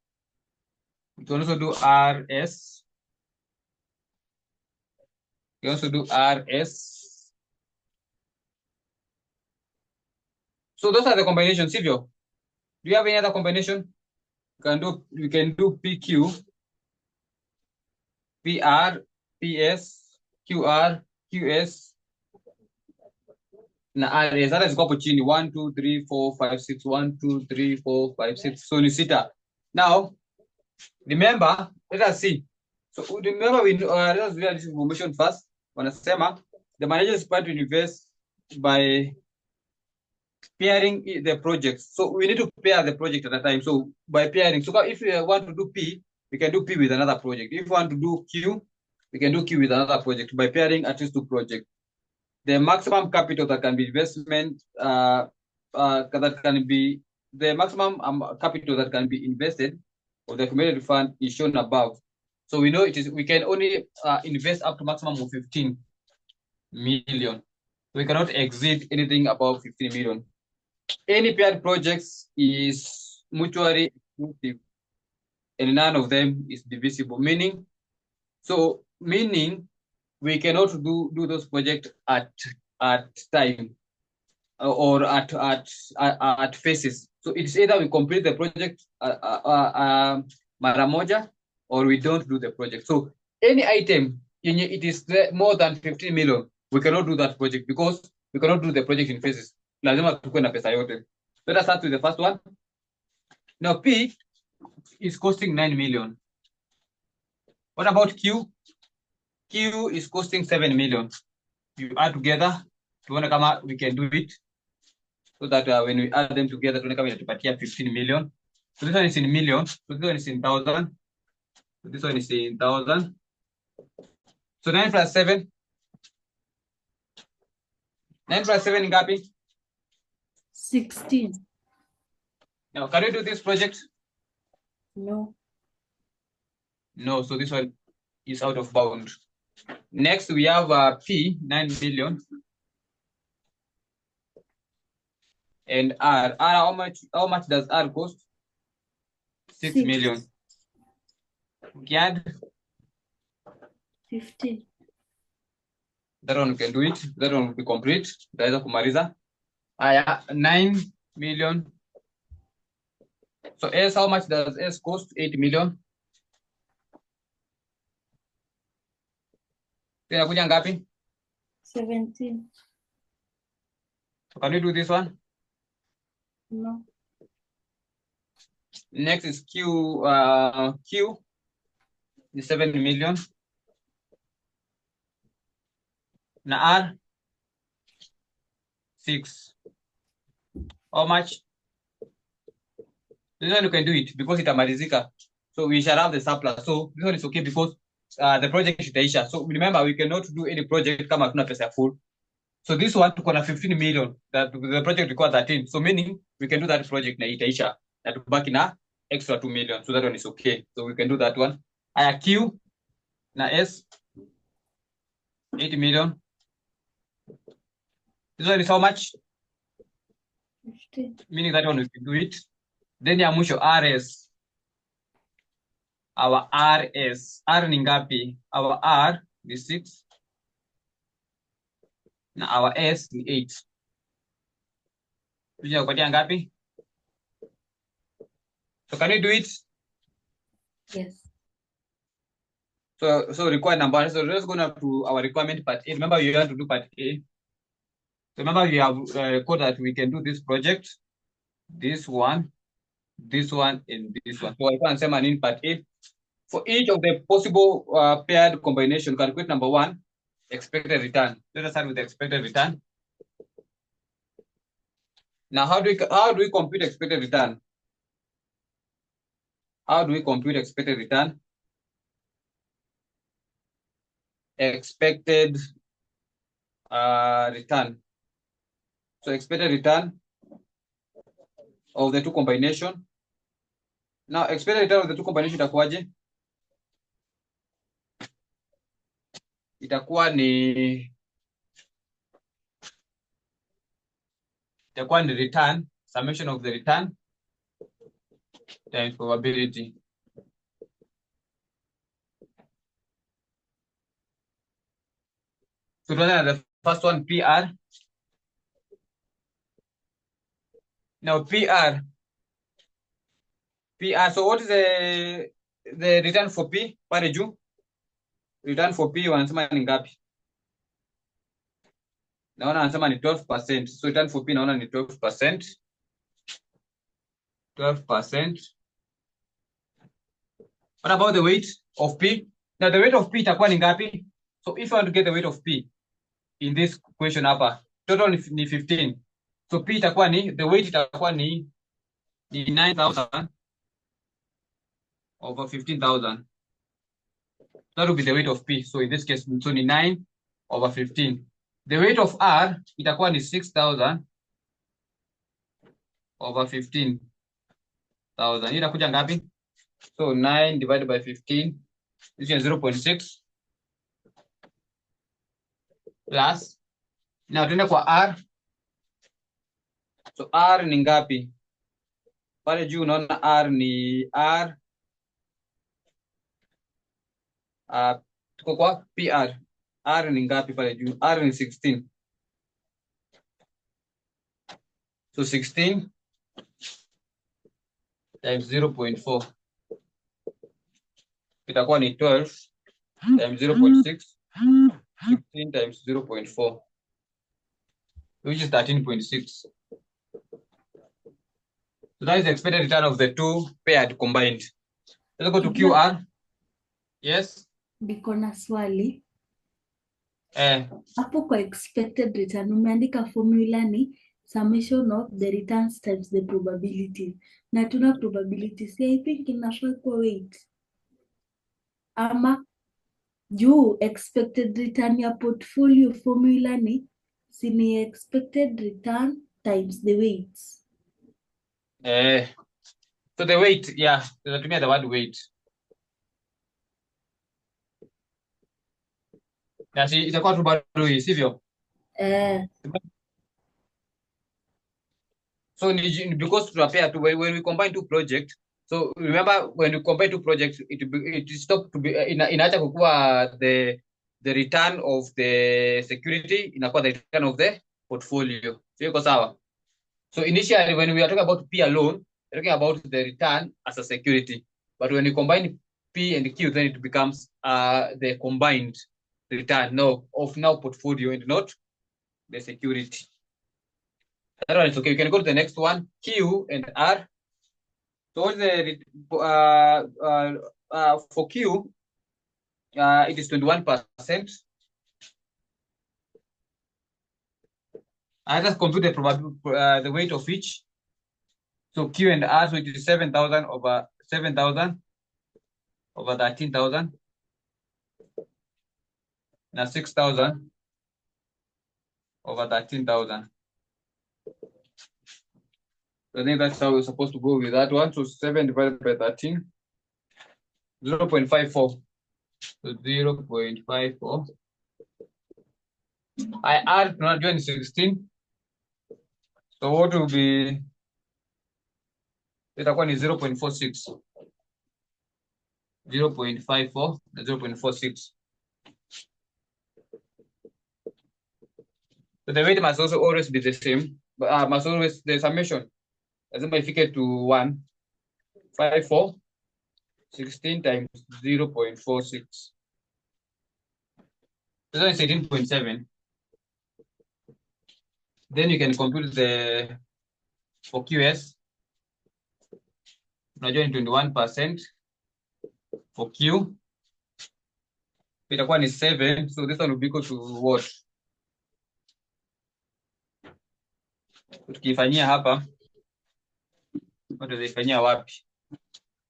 We can also do RS. We also do RS. So those are the combinations, Silvio. Do you have any other combination? We can do PQ, PR, PS, QR, QS. Na RS. That is go chini. 1, 2, 3, 4, 5, 6. 1, 2, 3, 4, 5, 6. So ni sita. Now, remember, let us see. So remember, let us read this information first. Wanasema, the manager is planned to invest by pairing the projects. So we need to pair the project at a time. So by pairing, so if we want to do P, we can do P with another project. If we want to do Q, we can do Q with another project by pairing at least 2 projects. The maximum capital that can be investment, that can be the maximum capital that can be invested of the accumulated fund is shown above. So we know we can only invest up to maximum of 15 million. We cannot exceed anything above 15 million. Any paired projects is mutually exclusive and none of them is divisible, meaning we cannot do those projects at time or at phases. So it's either we complete the project mara moja or we don't do the project. So any item it is more than 15 million, we cannot do that project because we cannot do the project in phases. Lazima tukue na pesa yote. Let us start with the first one. Now P is costing 9 million. What about Q? Q is costing 7 million. You add together, we can do it. So that when we add them together, inatupatia 15 million. So this one is in million. So this one is in thousand. So this one is in thousand. So 9 plus 7. 9 plus 7 in ngapi? 16. Now, can we do this project? No. No, so this one is out of bound. Next, we have P, 9 million. And R, how much does R cost? 6 million. We add 15. That one we can do it. That one will be complete. Taweza kumaliza. Aya, 9 million. So S, how much does S cost? 8 million. Tena kuja ngapi? 17. So can we do this one? No. Next is Q. Q is 7 million. Now R 6. How much? This one you can do it because it's a marizika. So we shall have the surplus. So this one is okay because the project is itaisha. So remember, we cannot do any project kama hatuna pesa full. So this one tuko na 15 million. That the project requires 13. So meaning we can do that project na itaisha. Na tubaki na extra 2 million. So that one is okay. So we can do that one. Aya Q na S 8 million. This one is how much? 50. Meaning that one we can do it. Then ya mwisho RS. Our RS. R ni ngapi? Our R is 6. Na our S ni 8. Tuja kupatia ngapi? So can you do it? Yes. So required number. So let's go now to our requirement part A. Remember, you have to do part A. So remember, we have code that we can do this project, this one, and this one. So I can say in part A. For each of the possible paired combination, calculate number one, expected return. Let us start with the expected return. Now, how do we compute expected return? How do we compute expected return? Expected return. So expected return of the two combination. Now expected return of the two combination itakuwaje? Itakuwa ni return, summation of the return times probability. So the first one, PR. Now PR. So what is the return for P? Pale juu. Return for P wanasema ni ngapi? Naona wanasema ni 12%. So return for P naona ni 12%. 12%. What about the weight of P? Now the weight of P itakuwa ni ngapi? So if you want to get the weight of P in this question hapa, total ni 15. So P itakuwa ni, the weight itakuwa ni 9,000 over 15,000. That will be the weight of P. So in this case, so ni 9 over 15. The weight of R itakuwa ni 6,000 over 15,000. Hii itakuja ngapi? So 9 divided by 15, this is 0.6 plus. Now tuende kwa R. So R ni ngapi? Pale juu unaona R ni R. Tuko kwa PR. R ni ngapi pale juu? R ni 16. So 16 times 0.4. Itakuwa ni 12 times 0.6. 16 times 0.4. Which is 13.6. So that is the expected return of the two paired combined. Let's go to QR. Yes. Niko na swali. Hapo kwa expected return umeandika formula ni summation of the returns times the probability. Na tuna probability. Si I think inafaa kwa weight. Ama juu expected return ya portfolio formula ni sini expected return times the weights. So the weight, yeah, tunatumia the word weight. Na si itakuwa tu bado hii, sivyo? So because tunapea tu when we combine two projects, so remember when you combine two projects, it stop to be inaacha kukua the return of the security, inakuwa the return of the portfolio. Sio iko sawa? So initially when we are talking about P alone, we're talking about the return as a security. But when you combine P and Q, then it becomes the combined return of now portfolio and not the security. That one is okay. You can go to the next one. Q and R. So what's the for Q? It is 21%. I just compute the probability, the weight of each. So Q and R, so it is 7,000 over 7,000 over 13,000. Now 6,000 over 13,000. So I think that's how we're supposed to go with that one. So 7 divided by 13, 0.54. So 0.54. I add 216. So what will be, that one is 0.46. 0.54, 0.46. So the weight must also always be the same, but must always, the summation, as if you get to 1, 5, 4, 16 times 0.46. This one is 18.7. Then you can compute the, for QS, now join 21% for Q. Beta 1 is 7, so this one will be equal to what? Tukifanyia hapa, tutaifanyia wapi?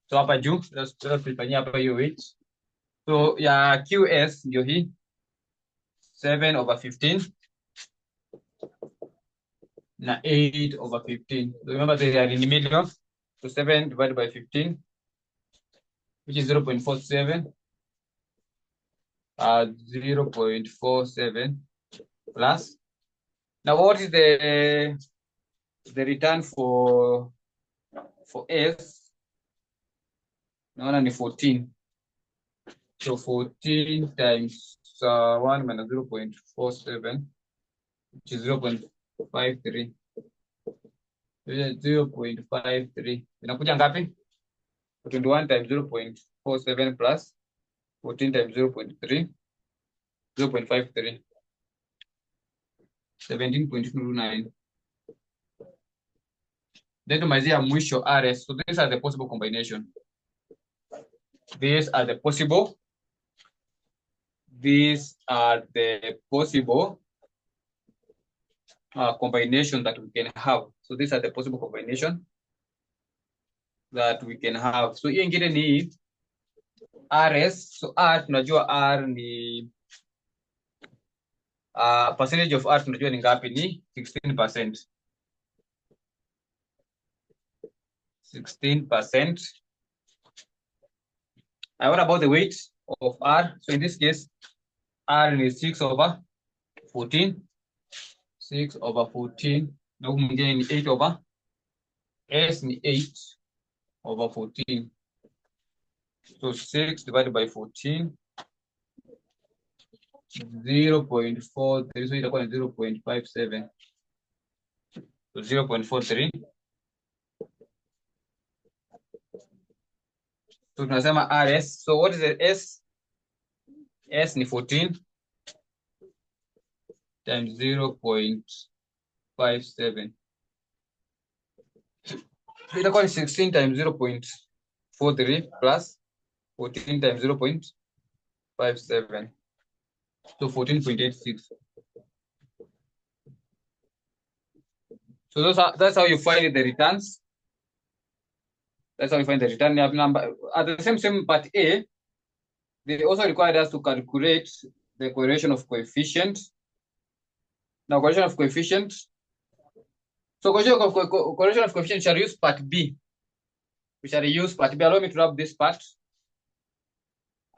So hapa juu, tutaifanyia hapa hiyo weight. So ya QS ndio hii 7 over 15 na 8 over 15. So remember they are in millions. So 7 divided by 15, which is 0.47. 0.47 plus. Now what is the return for S? Naona ni 14. So 14 times 1 minus 0.47, which is 0.53. 0.53. Inakuja ngapi? 21 times 0.47 plus 14 times 0.3. 0.53. 17.29. Then tumalizia mwisho RS. So these are the possible combination. These are the possible combination that we can have. So these are the possible combination that we can have. So hiyo ingine ni RS. So R tunajua R ni percentage of R tunajua ni ngapi, ni 16%. 16%. And what about the weight of R? So in this case, R is 6 over 14. 6 over 14. Na huku mwingine ni 8 over. S ni 8 over 14. So 6 divided by 14. 0.4. So itakuwa ni 0.57. So 0.43. So tunasema RS. So what is the S? S ni 14 times 0.57. So itakuwa ni 16 times 0.43 plus 14 times 0.57. So 14.86. So that's how you find the returns. That's how you find the return number. At the same part A, they also required us to calculate the correlation of coefficient. Now, correlation of coefficient. So correlation of coefficient, shall use part B. We shall use part B. Allow me to rub this part.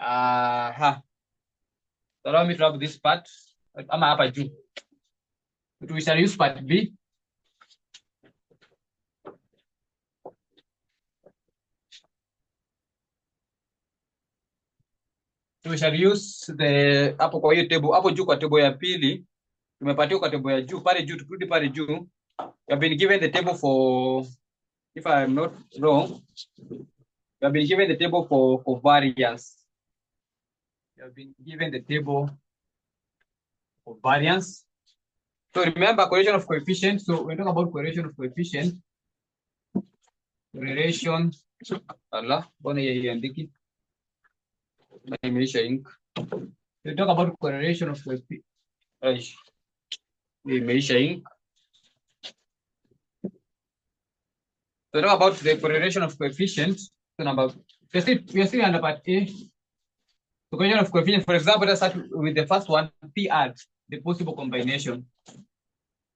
Allow me to rub this part. We shall use part B. So we shall use the hapo kwa hiyo table, hapo juu kwa table ya pili tumepatiwa kwa table ya juu, pale juu tukirudi pale juu, you have been given the table for, if I am not wrong, you have been given the table for variance. You have been given the table for variance. So remember correlation of coefficient. So when we talk about correlation of coefficient, correlation. Allah, mbona haiandiki? Imeisha ink. We talk about correlation of imeisha ink. So talk about the correlation of coefficients. So number, we are still under part A. The correlation of coefficients, for example, let's start with the first one, PR, the possible combination.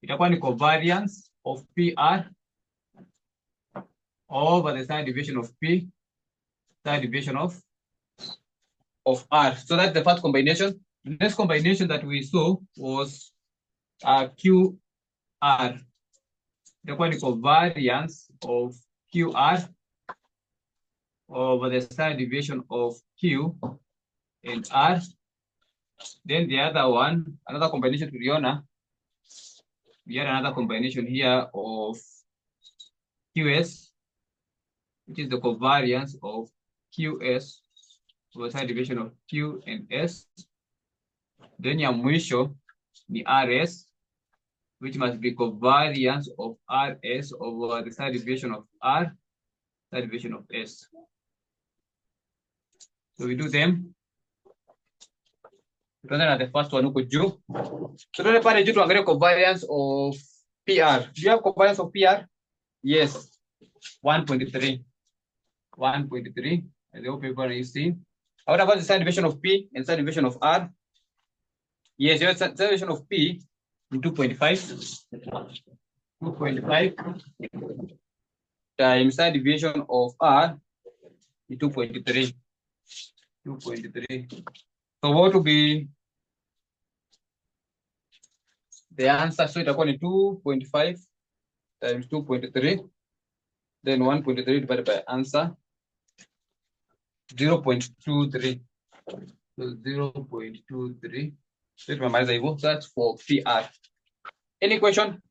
Itakuwa ni covariance of PR over the standard deviation of P, standard deviation of R. So that's the first combination. The next combination that we saw was QR. Itakuwa ni covariance of QR over the standard deviation of Q and R. Then the other one, another combination to Riona, we had another combination here of QS, which is the covariance of QS over the division of Q and S. Then ya mwisho ni RS, which must be covariance of RS over the third division of R, third division of S. So we do them. Tuanze the first one huko juu. So tuende pale juu tuangalie covariance of PR. Do you have covariance of PR? Yes. 1.3. 1.3. I hope everyone is seeing. What about the standard deviation of P and standard deviation of R? Yes, your standard deviation of P in 2.5. 2.5 times standard deviation of R in 2.3. 2.3. So what will be the answer? So itakuwa ni 2.5 times 2.3. Then 1.3 divided by answer 0.23. So 0.23. So that's for PR. Any question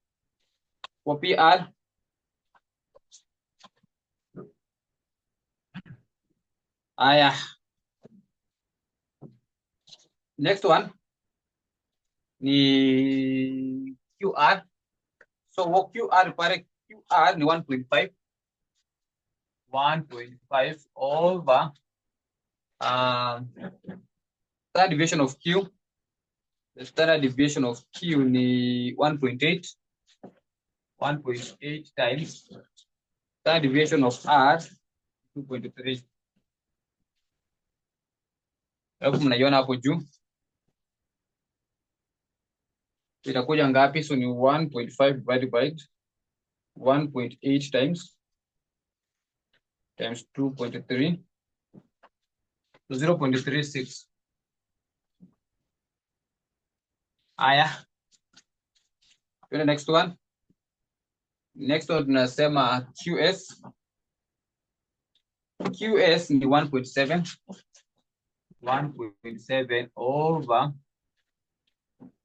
for PR? Aya. Next one ni QR. So what QR pare QR ni 1.5. 1.5 over standard deviation of Q. The standard deviation of Q ni 1.8. 1.8 times standard deviation of R 2.3. Hapo mnaiona hapo juu. Itakuja ngapi? So ni 1.5 divided by 1.8 times 2.3. So 0.36. Aya. The next one. Next one tunasema QS. QS ni 1.7. 1.7 over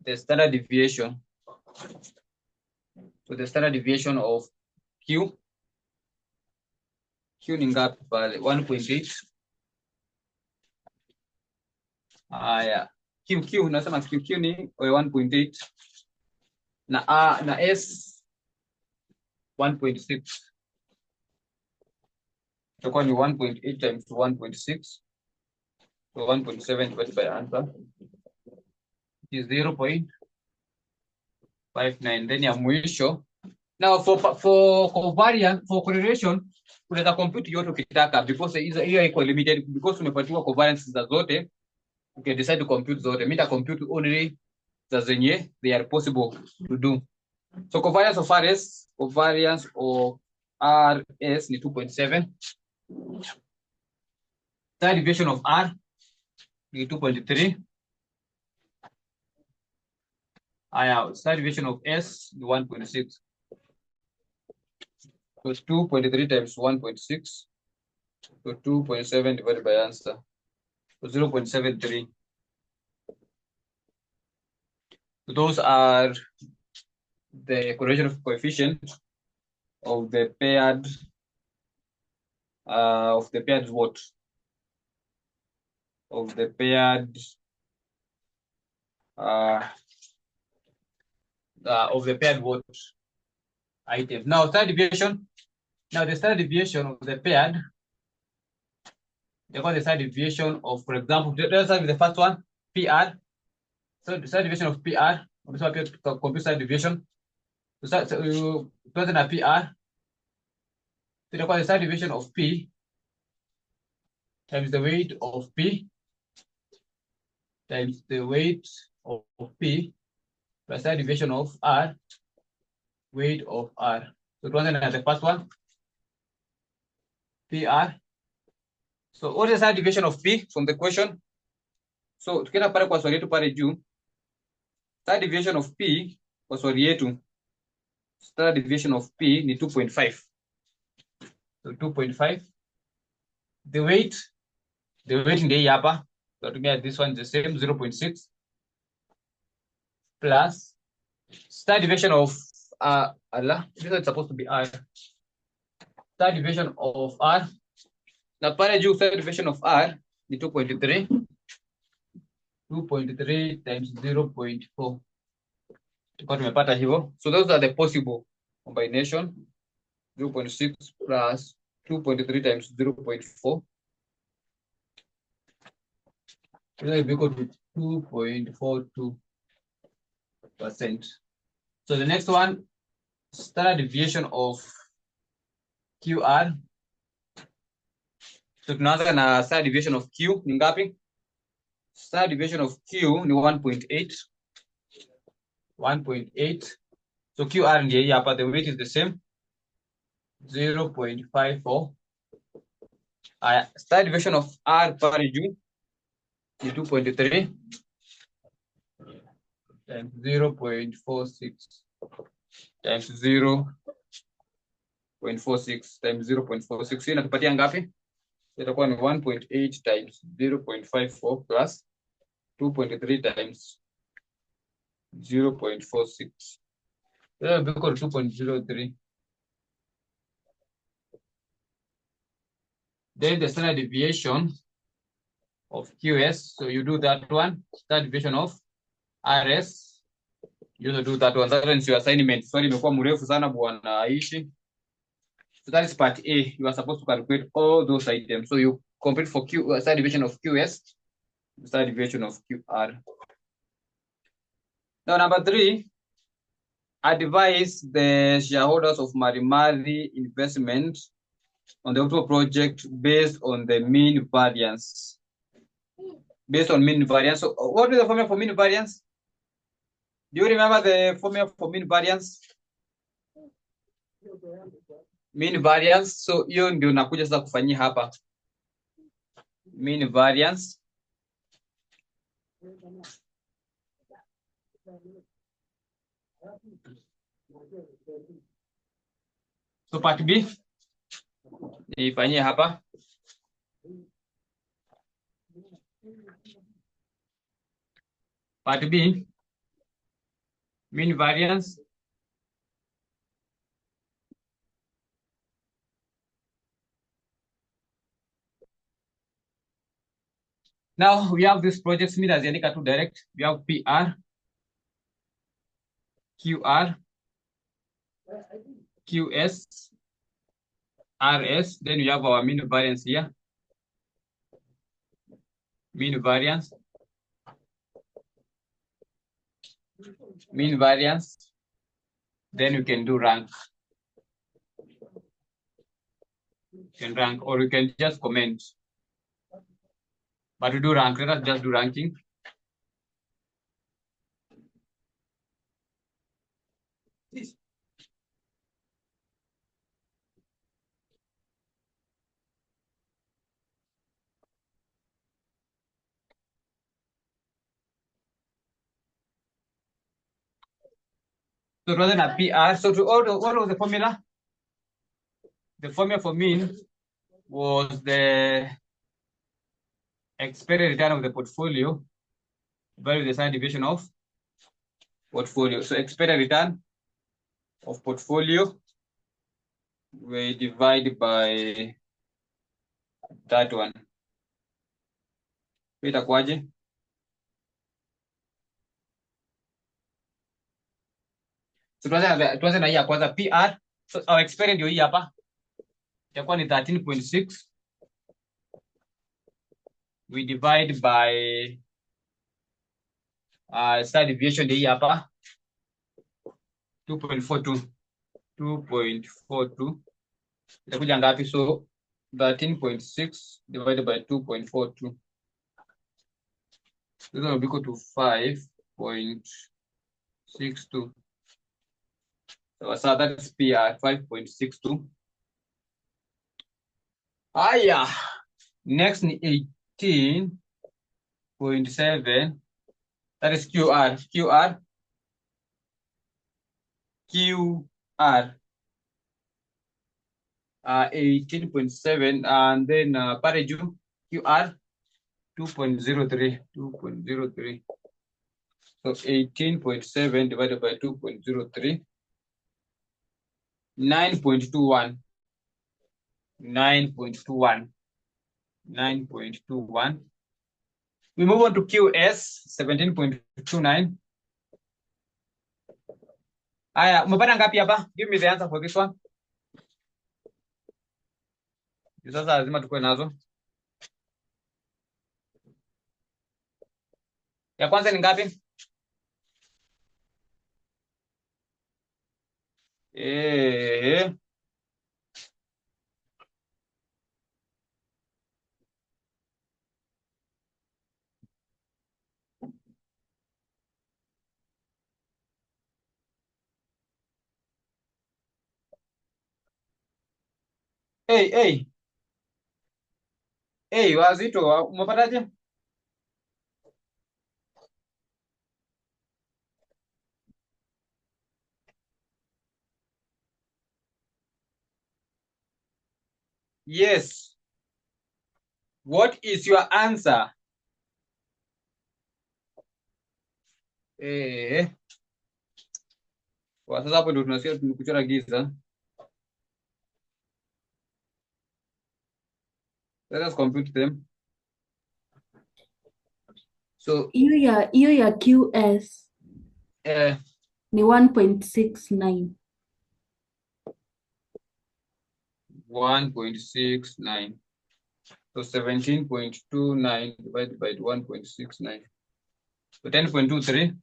the standard deviation. So the standard deviation of Q. Q ni ngapi pale? 1.8. Aya. Q nasema Q ni 1.8. Na S 1.6. Itakuwa ni 1.8 times 1.6. So 1.7 divided by answer is 0.59. Then ya mwisho. Now for covariance, for correlation, unaweza compute yote ukitaka because hiyo iko limited because umepatiwa covariance za zote. You can decide to compute zote. Mimi nita compute only za zenye they are possible to do. So covariance of RS, covariance of RS ni 2.7. Standard deviation of R ni 2.3. Standard deviation of S ni 1.6. So 2.3 times 1.6. So 2.7 divided by answer. So 0.73. So those are the correlation of coefficient of the paired what? Of the paired what item. Now third deviation Now the standard deviation of the paired, they call the standard deviation of, for example, let's start with the first one, PR. So the standard deviation of PR, this one compute standard deviation. So you put in a PR, so they call the standard deviation of P times the weight of P times the weight of P plus standard deviation of R, weight of R. So it wasn't the first one, PR. So what is the standard deviation of P from the question? So tukienda pale kwa swali yetu pale juu, standard deviation of P kwa swali yetu, standard deviation of P ni 2.5. So 2.5. The weight ndio hapa. So to get this one is the same 0.6 plus standard deviation of this one is supposed to be R. Standard deviation of R. Na pale juu standard deviation of R ni 2.3. 2.3 times 0.4. Tuko tumepata hivyo. So those are the possible combination. 0.6 plus 2.3 times 0.4. That is equal to 2.42%. So the next one, standard deviation of QR. So tunaanza na standard deviation of Q ni ngapi? Standard deviation of Q ni 1.8. 1.8. So QR ndiye hii hapa, the weight is the same. 0.54. Standard deviation of R pale juu ni 2.3 times 0.46 times 0.46 times 0.46. Hii inatupatia ngapi? Itakuwa ni 1.8 times 0.54 plus 2.3 times 0.46. That will be equal to 2.03. Then the standard deviation of QS. So you do that one. Standard deviation of RS. You also do that one. That one is your assignment. Sorry, imekuwa mrefu sana bwana Aishi. So that is part A. You are supposed to calculate all those items. So you complete for standard deviation of QS, standard deviation of QR. Now number 3, advise the shareholders of Marimari Investment on the October project based on the mean variance. Based on mean variance. So what is the formula for mean variance? Do you remember the formula for mean variance? Mean variance. So hiyo ndio nakuja sasa kufanyia hapa. Mean variance. So part B ifanyie hapa. Part B, mean variance. Now we have this project mean as Yanika to direct. We have PR, QR, QS, RS. Then we have our mean variance here. Mean variance. Mean variance. Then you can do rank. You can rank, or you can just comment. But to do rank, let us just do ranking. So rather than PR, so to what was the formula? The formula for mean was the expected return of the portfolio by the standard deviation of portfolio. So expected return of portfolio we divide by that one. Itakuwaje? So tuanze na hii ya kwanza PR. So our expected ndio hii hapa. itakuwa ni 13.6. We divide by standard deviation hii hapa 2.42 itakuja ngapi? So 13.6 divided by 2.42, this will be equal to 5.62. So that is PR 5.62. Haya, next ni 18.7. That is QR. 18.7, and then Pareju QR 2.03. So 18.7 divided by 2.03, 9.21. 9.21. We move on to QS 17.29. Aya, umepata ngapi hapa? Give me the answer for this one. Sasa lazima tukue nazo. Ya kwanza ni ngapi? Wazito, umepataje? Yes. What is your answer? Sasa hapo ndio tunasikia tumekuchora giza. Let us compute them. So hiyo ya QS ni 1.69. 1.69. So 17.29 divided by 1.69. So 10.23.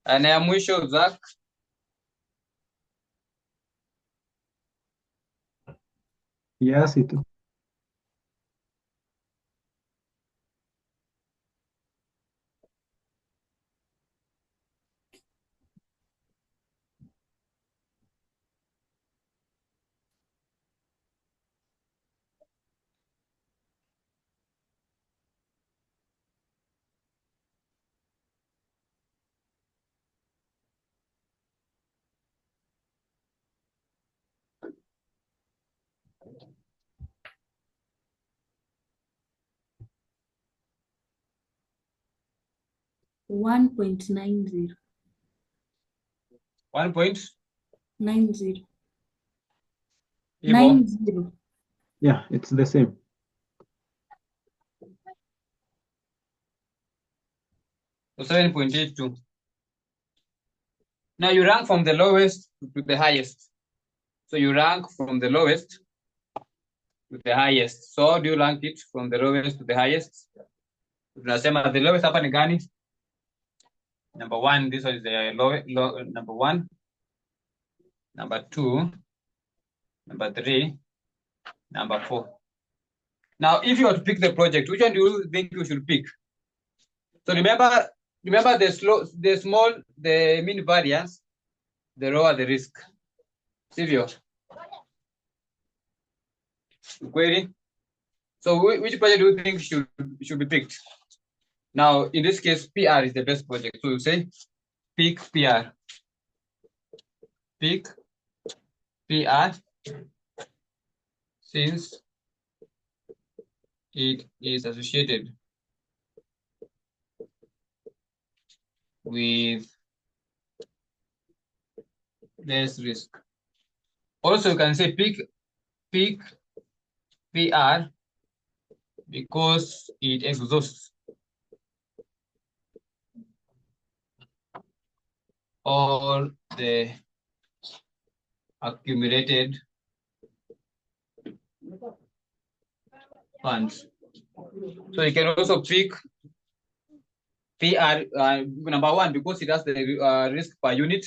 Na ya mwisho Zach. Yes, it. 1.90. 1.90. 90. Yeah, it's the same. So 7.82. Now you rank from the lowest to the highest. So you rank from the lowest to the highest. So how do you rank it from the lowest to the highest? Tunasema the lowest hapa ni gani? Number 1, this one is the number 1. Number 2, number 3, number 4. Now, if you were to pick the project, which one do you think you should pick? So remember the mean variance, the lower the risk. Silvio. Query. So which project do you think should be picked? Now, in this case, PR is the best project. So you say pick PR. Pick PR since it is associated with less risk. Also, you can say pick PR because it exhausts all the accumulated funds. So you can also pick PR number one because it has the risk per unit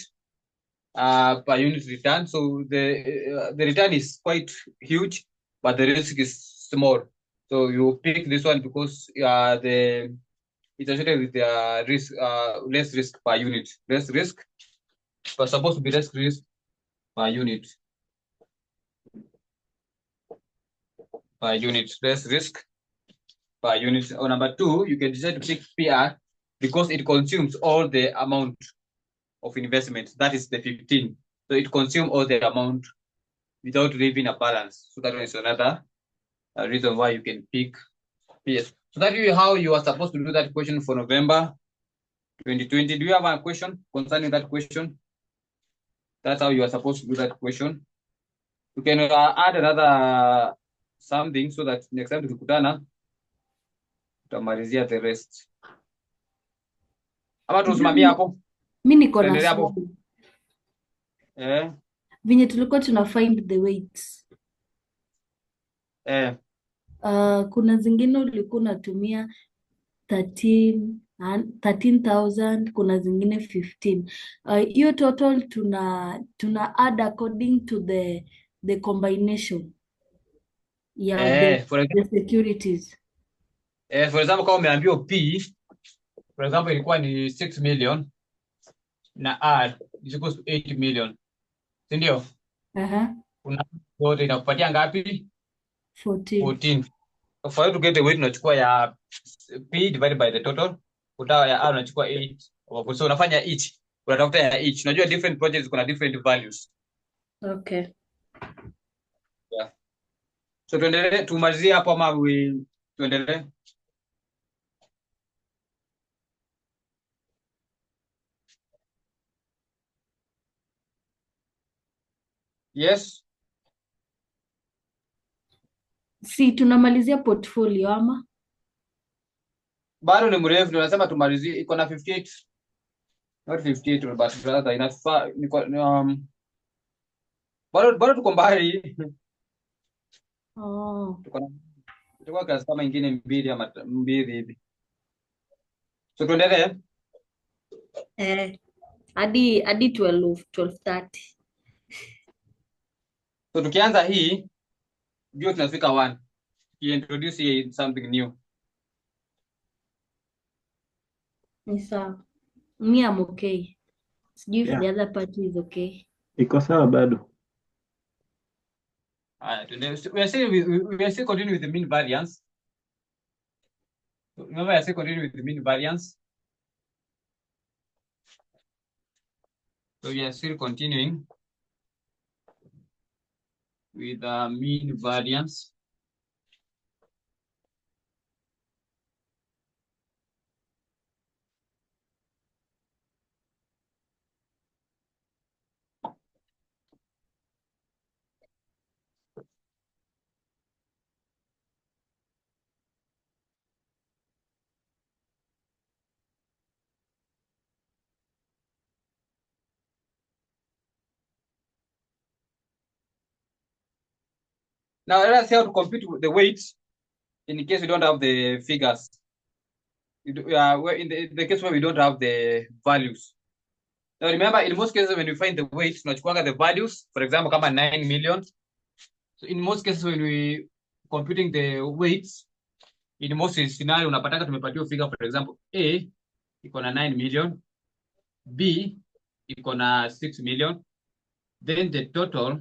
return. So the return is quite huge, but the risk is small. So you pick this one because it's associated with the risk, less risk per unit. Less risk, but supposed to be less risk per unit. Less risk per unit. Or number two, you can decide to pick PR because it consumes all the amount of investment. That is the 15. So it consumes all the amount without leaving a balance. So that is another reason why you can pick PS. So that is how you are supposed to do that question for November 2020. Do you have a question concerning that question? That's how you are supposed to do that question. You can add another something so that next time tukikutana tutamalizia the rest. Ama tusimamie hapo. Mi niko na Tuendelee hapo. swali. Venye tulikuwa tuna find the weights. Kuna zingine ulikuwa unatumia 13,000, kuna zingine 15. Hiyo total tuna add according to the combination the securities. For example, kama umeambiwa P, for example, ilikuwa ni 6 million na R is equals to 8 million. Si ndio? Una yote inakupatia ngapi? 14. So for you to get the weight unachukua ya P divided by the total, utawa ya R unachukua 8. So unafanya each, unatafuta ya each. Unajua different projects kuna different values. Okay. Yeah. So tuendelee tumalizie hapo ama tuendelee? Yes. Si tunamalizia portfolio ama? Bado ni mrefu, tunasema tumalizie, iko na 58. Not 58 but rather inafaa bado tuko mbali. Tuko kazi kama ingine mbili ama mbili hivi. So tuendelee. Hadi 12:30. So tukianza hii ndio tunafika 1. Introduce something new. Ni sawa. Me, I'm okay. Sijui if the other party is okay. Iko sawa bado. We are still continuing with the mean variance. Remember, I still continue with the mean variance. So we are still continuing with the mean variance. Now let us see how to compute the weights in case we don't have the figures. In the case where we don't have the values. Now remember, in most cases when we find the weights, tunachukuanga the values. For example, kama 9 million. So in most cases when we computing the weights, in most scenario unapataka tumepatiwa figure, for example, A iko na 9 million, B iko na 6 million, then the total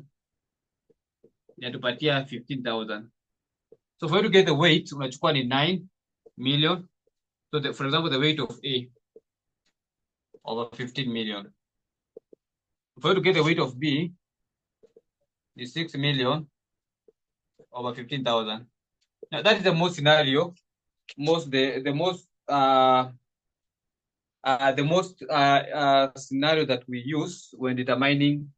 inatupatia 15,000. So for you to get the weight, unachukua ni 9 million. So for example, the weight of A over 15 million. For you to get the weight of B, is 6 million over 15,000. Now that is the most scenario, the most scenario that we use when determining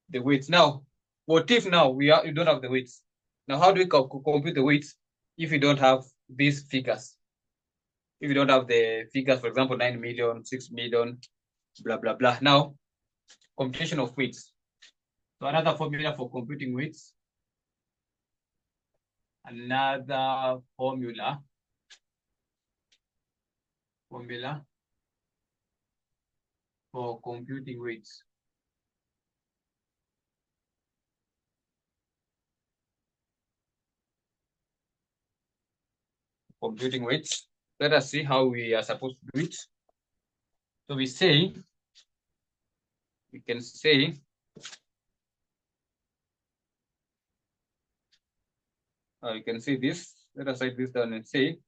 the weights. Now, what if now we don't have the weights? Now, how do we compute the weights if we don't have these figures? If you don't have the figures, for example, 9 million, 6 million, blah, blah, blah. Now, computation of weights. So another formula for computing weights. Another formula for computing weights. Computing weights. Let us see how we are supposed to do it. So we can say you can see this. Let us write this down and say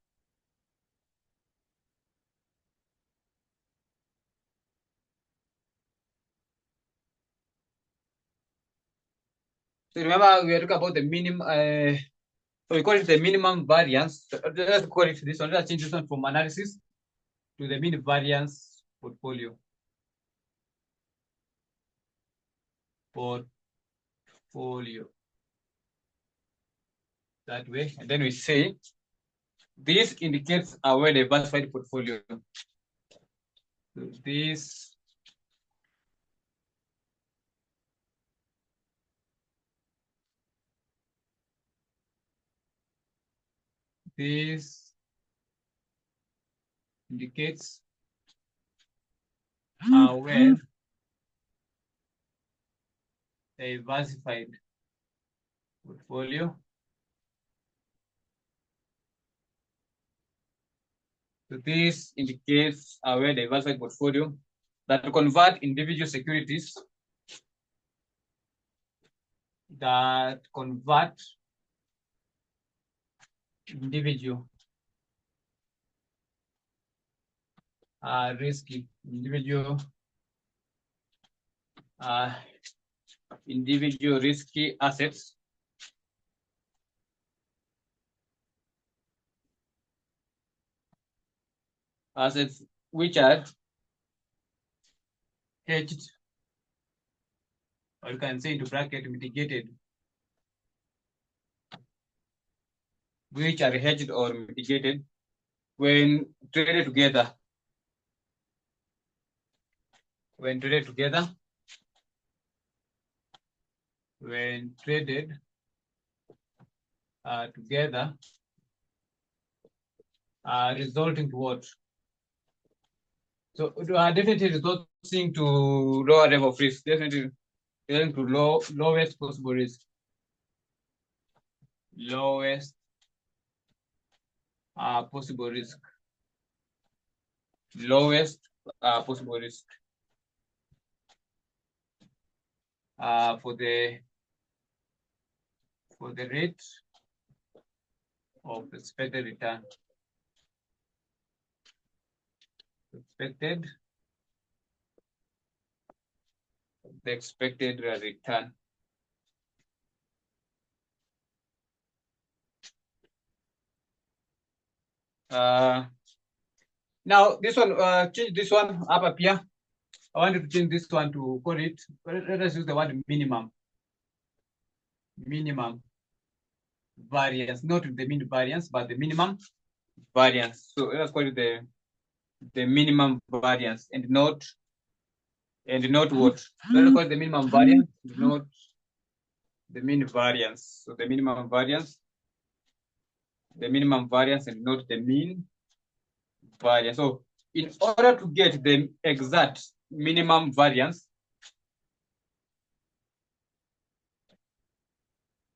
so remember we are talking about the minimum so we call it the minimum variance. Let's call it this one. Let's change this one from analysis to the mean variance portfolio. That way, and then we say this indicates a well-diversified portfolio. So this indicates a well-diversified portfolio. So this indicates a well-diversified portfolio that convert individual securities individual risky individual risky assets which are hedged, or you can say into bracket mitigated, which are hedged or mitigated when traded together. When traded together, resulting to what? So definitely resulting to lower level of risk, definitely resulting to lowest possible risk. Lowest possible risk. Lowest possible risk for the rate of expected return. The expected return. Now this one, change this one up here. I wanted to change this one to call it, let us use the word minimum. Minimum variance, not the mean variance, but the minimum variance. So let us call it the minimum variance and not what? Let us call it the minimum variance, not the mean variance. So the minimum variance and not the mean variance. So in order to get the exact minimum variance,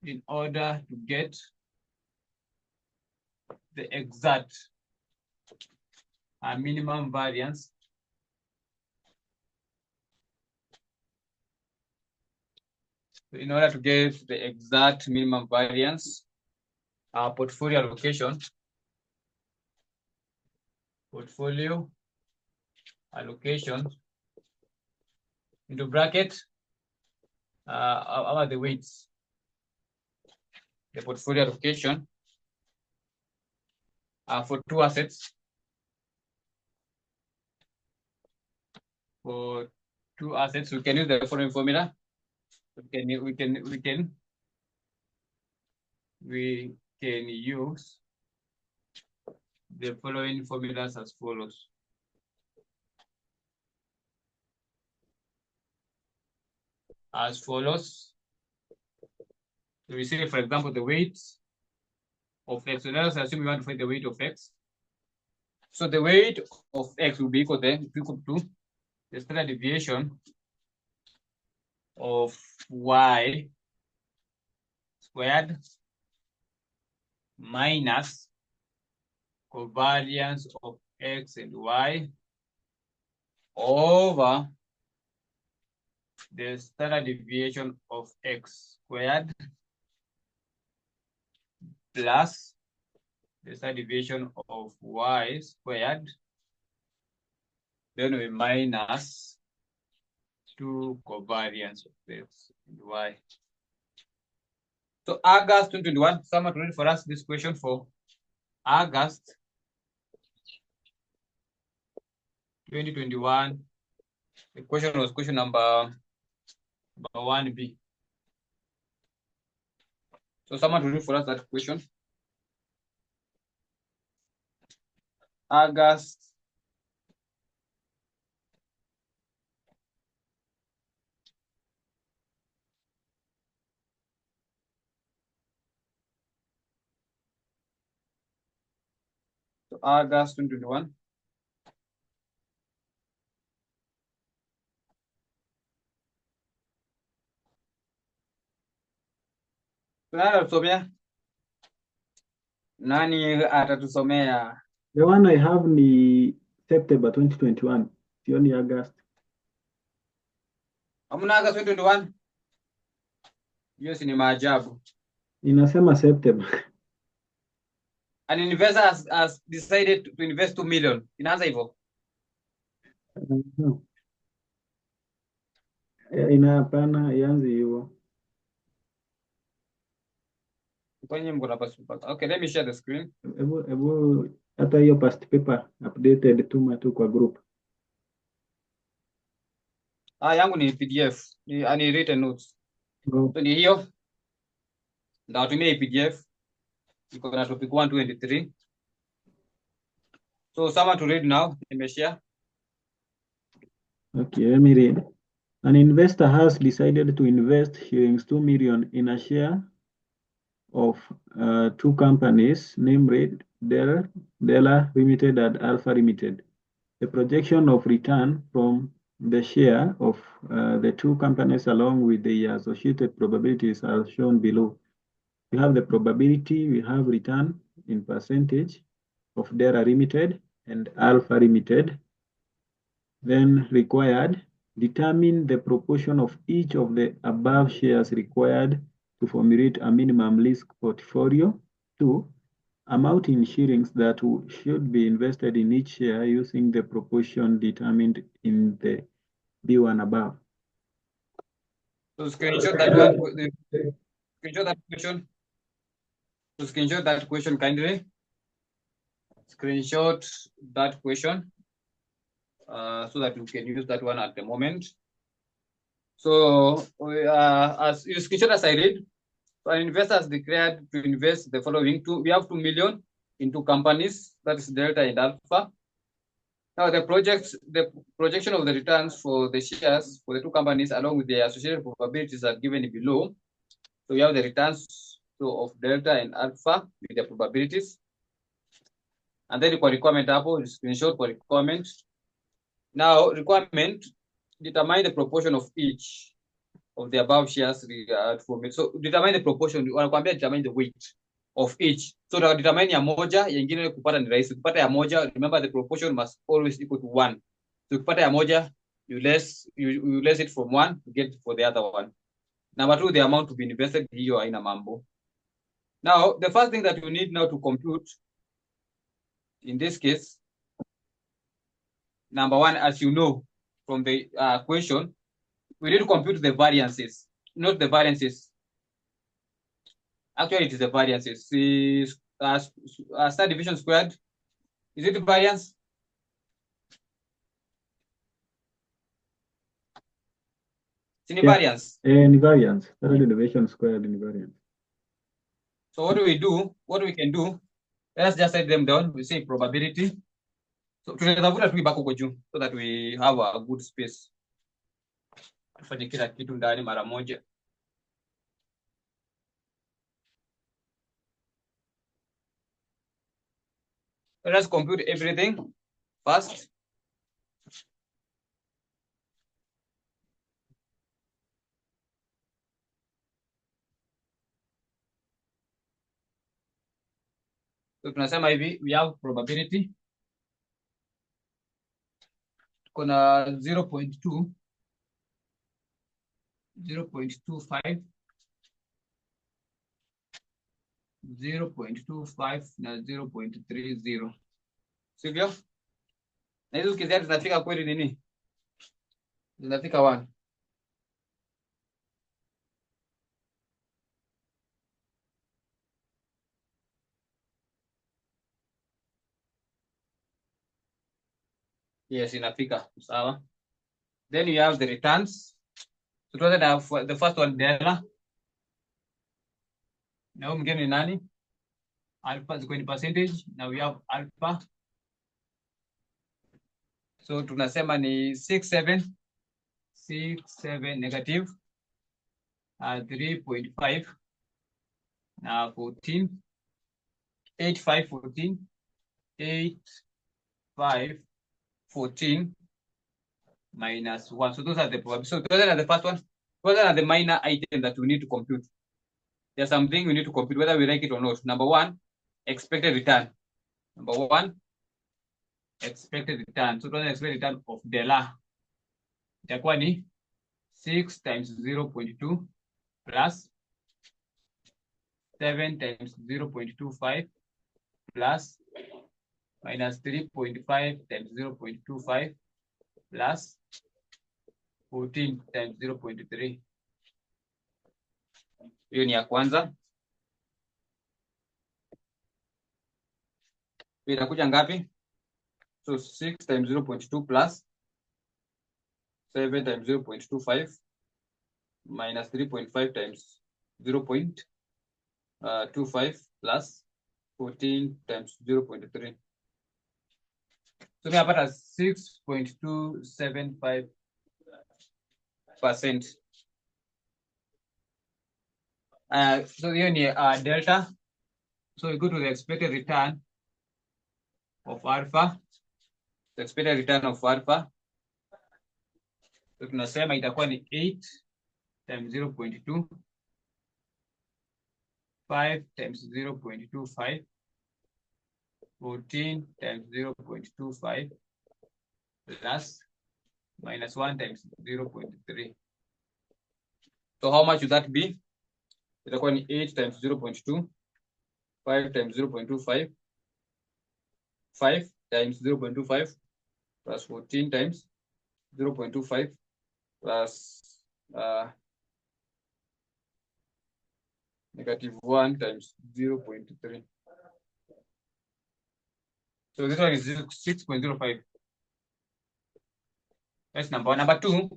in order to get the exact minimum variance, in order to get the exact minimum variance, portfolio allocation into bracket are the weights. The portfolio allocation for two assets. For two assets, we can use the following formula. We can use the following formulas as follows. as follows. We say, for example, the weight of x. So let us assume we want to find the weight of x. So the weight of x will be equal to the standard deviation of y squared minus covariance of x and y over the standard deviation of x squared plus the standard deviation of y squared, then we minus 2 covariance of x and y. So August 2021, someone to read for us this question for August 2021. The question was question number 1B. So someone to read for us that question. August 2021. Nani atatusomea? The one I have ni September 2021, sioni August. Hamna August 2021? Hiyo si ni maajabu. Inasema September. An investor has decided to invest 2 million. Inaanza hivyo? Inapana ianze hivyo. Okay, let me share the screen. Ebu hata hiyo past paper updated tuma tu kwa group. Yangu ni PDF, ni written notes. Go. So ni hiyo. Ndawatumia PDF. Iko na topic 1, 2 and 3. So someone to read now, nimeshare. Okay, let me read. An investor has decided to invest shillings 2 million in a share of 2 companies, named Della Limited and Alpha Limited. The projection of return from the share of the 2 companies along with the associated probabilities are shown below. We have the probability, we have return in percentage of Della Limited and Alpha Limited. Then required, determine the proportion of each of the above shares required to formulate a minimum risk portfolio. 2, amount in shillings that should be invested in each share using the proportion determined in the B1 above. So screenshot that one. Screenshot that question. So screenshot that question kindly. Screenshot that question so that you can use that one at the moment. So as you screenshot as I read, so an investor has declared to invest the following we have 2 million in 2 companies, that is Delta and Alpha. Now the projection of the returns for the shares for the 2 companies along with the associated probabilities are given below. So we have the returns of Delta and Alpha with the probabilities. And then the requirement hapo, screenshot for requirement. Now requirement, determine the proportion of each of the above shares so determine the proportion, wanakuambia determine the weight of each. So determine ya moja, yengine kupata ni rahisi. Kupata ya moja, remember the proportion must always equal to 1. So kupata ya moja, you less it from 1 to get for the other one. Number 2, the amount to be invested, hiyo haina mambo. Now, the first thing that you need now to compute, in this case, number 1, as you know from the question, we need to compute the variances, not the variances. Actually, it is the variances. Standard deviation squared, is it variance? It's variance. Variance. Standard deviation squared invariance. So what do we do? What we can do? Let's just write them down. We say probability. So tunatafuta tu back huko juu so that we have a good space. tufanye kila kitu ndani mara moja. Let us compute everything first. So tunasema hivi, we have probability. Kuna 0.2, 0.25, 0.25 na 0.30. Sivyo? Na hizo ukizia zinafika kweli nini? Zinafika 1. Yes, inafika. Sawa. Then you have the returns. So the first one delta. Na huyu mwingine ni nani? Alpha is going percentage. Now we have alpha. So tunasema ni 67 negative 3.5 na 14 85 14 85 14 minus 1. So those are the probabilities. So those are the first one. Those are the minor items that we need to compute. There's something we need to compute whether we like it or not. Number 1, expected return. Number 1, expected return. So total expected return of delta itakuwa ni 6 times 0.2 plus 7 times 0.25 plus minus 3.5 times 0.25 plus 14 times 0.3. Hiyo ni ya kwanza. Itakuja ngapi? So 6 times 0.2 plus 7 times 0.25 minus 3.5 times 0.25 plus 14 times 0.3. So tunapata 6.275%. So hiyo ni delta. So we go to the expected return of alpha. The expected return of alpha. So tunasema itakuwa ni 8 times 0.2, 5 times 0.25, 14 times 0.25 plus minus 1 times 0.3. So how much would that be? Itakuwa ni 8 times 0.2, 5 times 0.25, 5 times 0.25 plus 14 times 0.25 plus negative 1 times 0.3. So this one is 6.05. That's number 1. Number 2,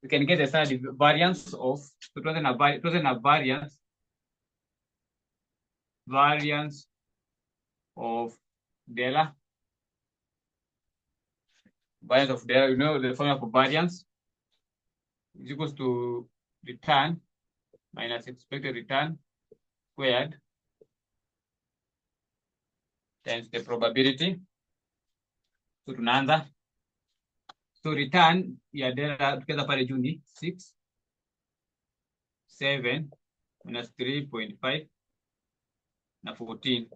we can get the third variance of, so it wasn't a variance of delta. Variance of delta, you know the formula for variance is equals to return minus expected return squared times the probability. So tunaanza. So return ya delta tukianza pale juu ni 6 7 minus 3.5 na 14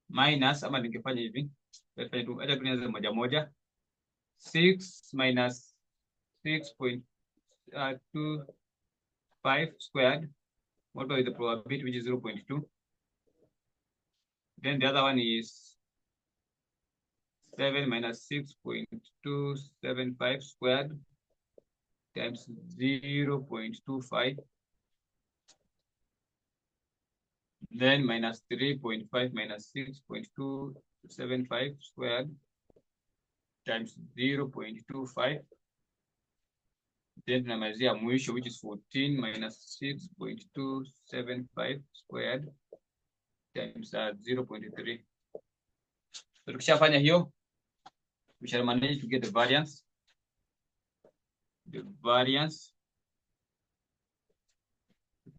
minus, ama ningefanya hivi, acha tuanze moja moja. 6 minus 6.25 squared multiplied with the probability, which is 0.2. Then the other one is 7 minus 6.275 squared times 0.25. Then minus 3.5 minus 6.275 squared times 0.25. Then tunamalizia mwisho, which is 14 minus 6.275 squared times 0.3. So tukishafanya hiyo, we shall manage to get the variance. the variance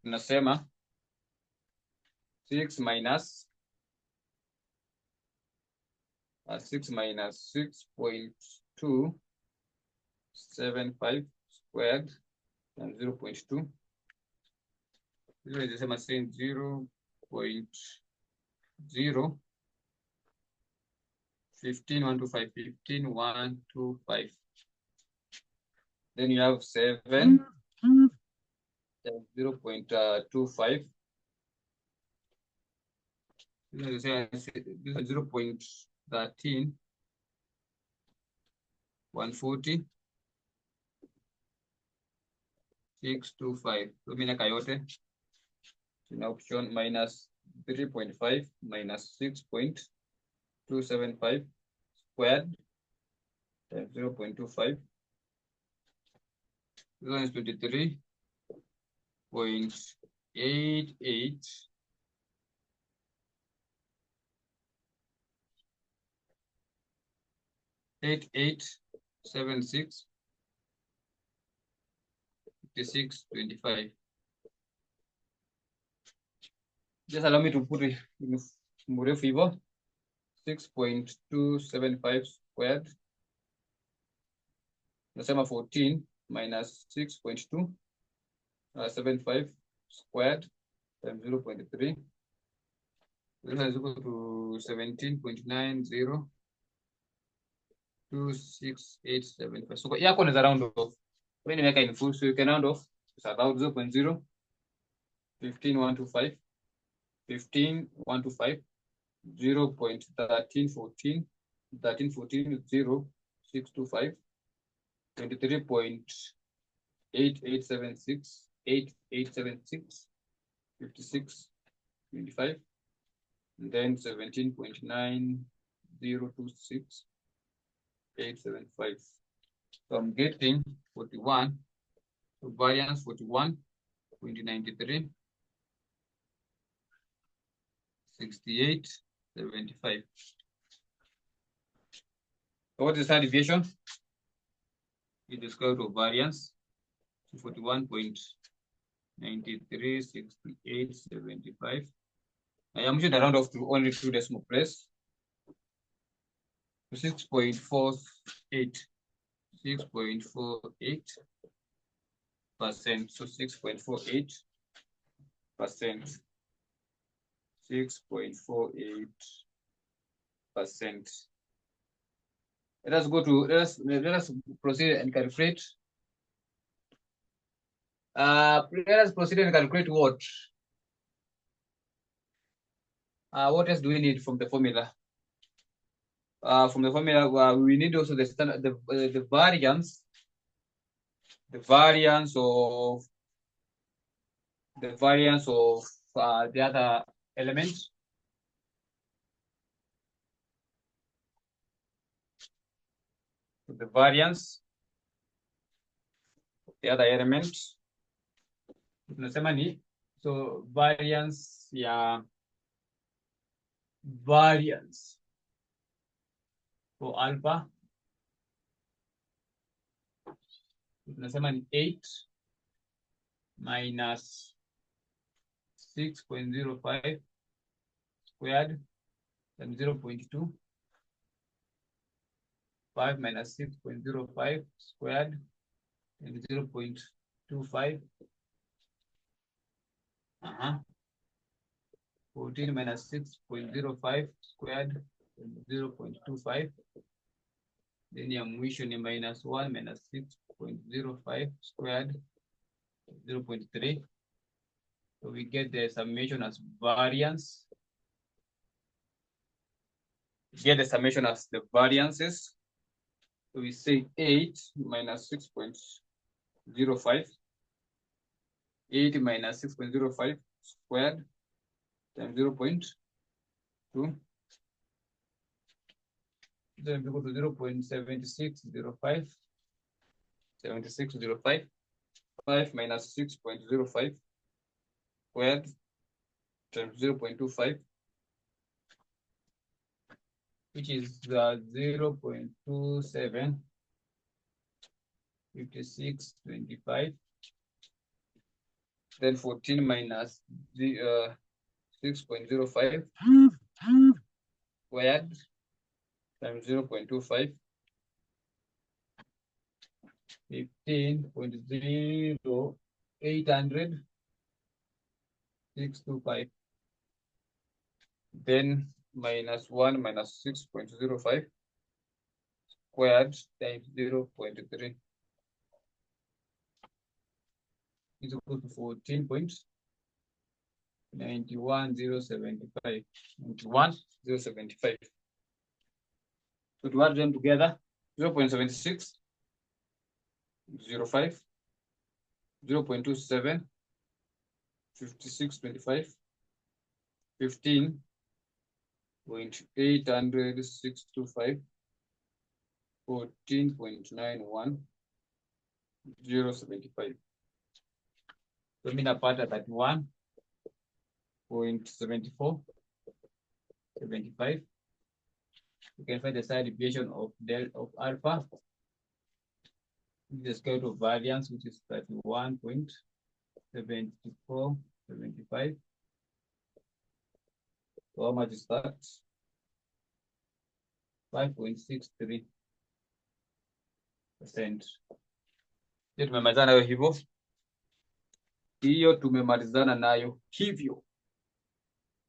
tunasema 6 minus 6.275 squared times 0.2. This is the same as saying 0.0 15,125 15,125. Then you have 7 0.25. This is 0.13 140 625. So mina kayote in option minus 3.5 minus 6.275 squared times 0.25. This one is 23.88 8876 5625. Just allow me to put it in more favor. 6.275 squared. Nasema 14 minus 6.275 squared times 0.3. This is equal to 17.90 26875. So yako is a round off. When you make it in full, so you can round off. It's about 0.0 15,125 15,125 0.1314 1314 0 625 23.8876 8876 56 25, and then 17.9026 875. So I'm getting 41. So variance 41.93 68.75. So what is the deviation? It is equal to variance 41.93 68.75. I am using the round off to only 2 decimal place. 6.48 6.48%. So 6.48%. 6.48%. Let us proceed and calculate. Let us proceed and calculate what? What else do we need from the formula? From the formula, we need also the standard, the variance of the other elements. The variance of the other elements. So variance, yeah, variance for alpha. Tunasema ni 8 minus 6.05 squared and 0.2. 5 minus 6.05 squared and 0.25. 14 minus 6.05 squared and 0.25. Then your mwisho is minus 1 minus 6.05 squared 0.3. So we get the summation as variance. We get the summation as the variances. So we say 8 minus 6.05. 8 minus 6.05 squared times 0.2. Then we go to 0.7605. 7605. 5 minus 6.05 squared times 0.25, which is 0.27 56.25. Then 14 minus the 6.05 squared times 0.25. 15.0800 625. Then minus 1 minus 6.05 squared times 0.3 is equal to 14.91075. 91075. So to add them together, 0.76, 05, 0.27, 56.25, 15.80625, 14.91, 075. So mimi napata 31.74, 75. You can find the standard deviation of alpha. The scale of variance, which is 31.74, 75. So how much is that? 5.63%. Hiyo tumemalizana nayo hivyo. Hiyo tumemalizana nayo hivyo.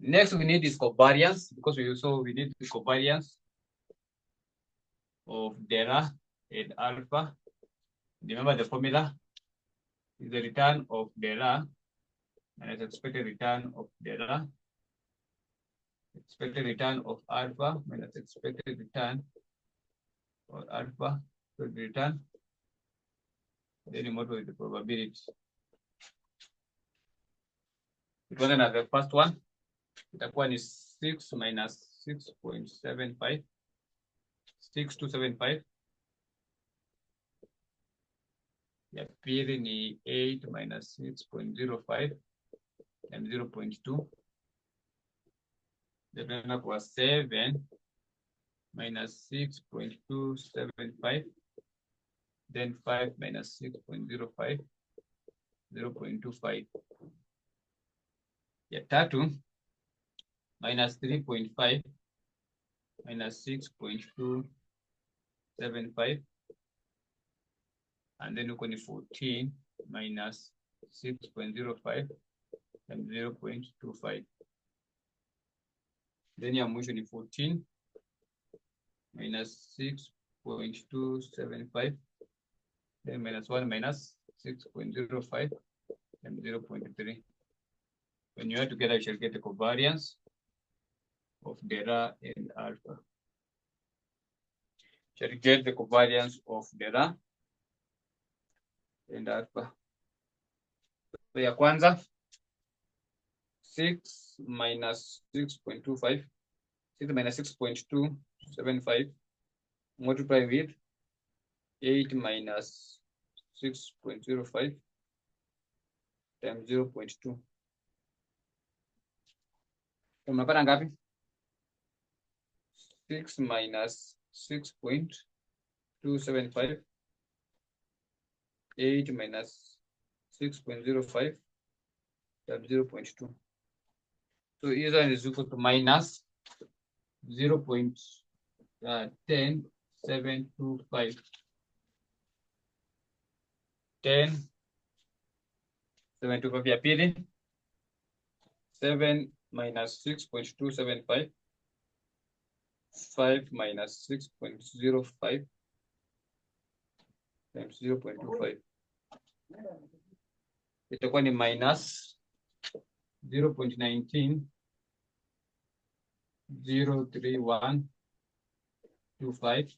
Next we need is covariance, because we need the covariance of delta and alpha. Remember the formula is the return of delta minus expected return of delta, expected return of alpha minus expected return of alpha, so the return, then you model the probability. It wasn't as the first one. Itakuwa ni 6 minus 6.75, 6275. Ya pili ni 8 minus 6.05 and 0.2. Then kwa 7 minus 6.275. Then 5 minus 6.05, 0.25. Ya tatu minus 3.5 minus 6.275. And then uko ni 14 minus 6.05 and 0.25. Then ya mwisho ni 14 minus 6.275, then minus 1 minus 6.05 and 0.3. When you add together, you shall get the covariance of delta and alpha. You shall get the covariance of delta and alpha. So ya kwanza 6 minus 6.25, 6 minus 6.275 multiply with 8 minus 6.05 times 0.2. Unapata ngapi? 6 minus 6.275, 8 minus 6.05 times 0.2. So either is equal to minus 0.10725. 10.725 ya pili. 7 minus 6.275. 5 minus 6.05 times 0.25. Itakuwa ni minus 0.190325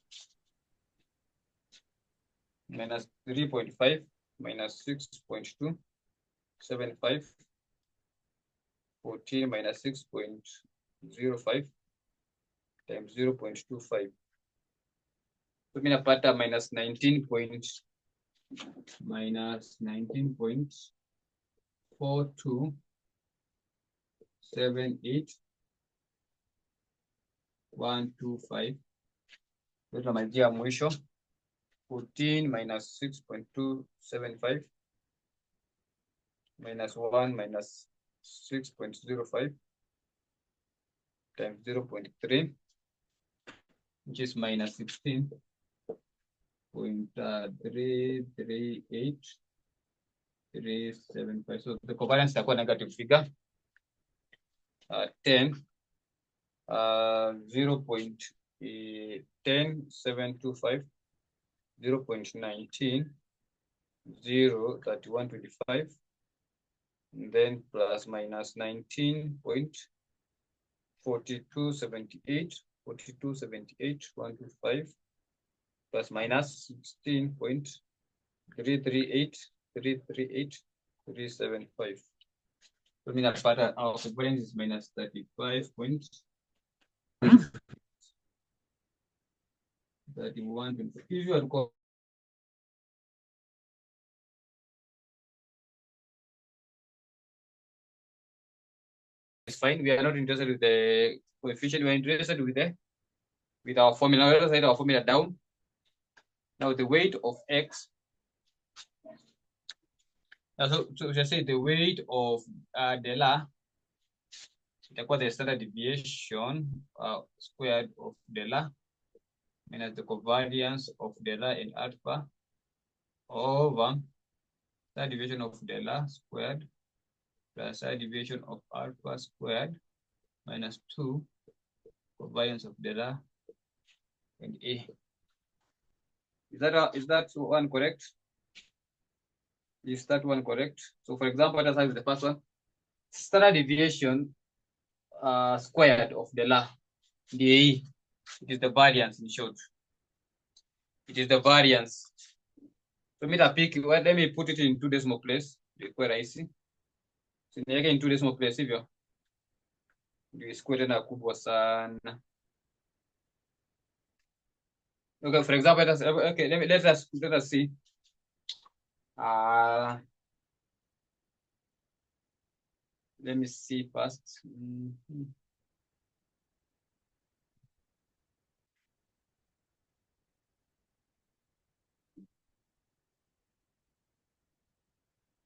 minus 3.5 minus 6.275, 14 minus 6.05 times 0.25. So mimi napata minus 19.4278.125. Ndio tunamalizia mwisho. 14 minus 6.275 minus 1 minus 6.05 times 0.3, which is minus 16.338.375. So the covariance is a negative figure. 10, 0.10725, 0.19, 0.3125, and then plus minus 19.4278, 125, plus minus 16.338338.375. So mean that pattern our covariance is minus 35.31. If you are it's fine. We are not interested with the coefficient. We are interested with our formula. Let us write our formula down. Now the weight of x. So just say the weight of del A. Itakuwa the standard deviation squared of del A minus the covariance of del A and alpha over standard deviation of del A squared plus standard deviation of alpha squared minus 2 covariance of del A and A. Is that one correct? Is that one correct? So for example, let us have the first one. Standard deviation squared of del A, DAE. It is the variance in short. It is the variance. So let me put it in 2 decimal place. Where I see. So in 2 decimal place hivyo. Ndio square na kubwa sana. Okay, for example, okay, let us see. Let me see first.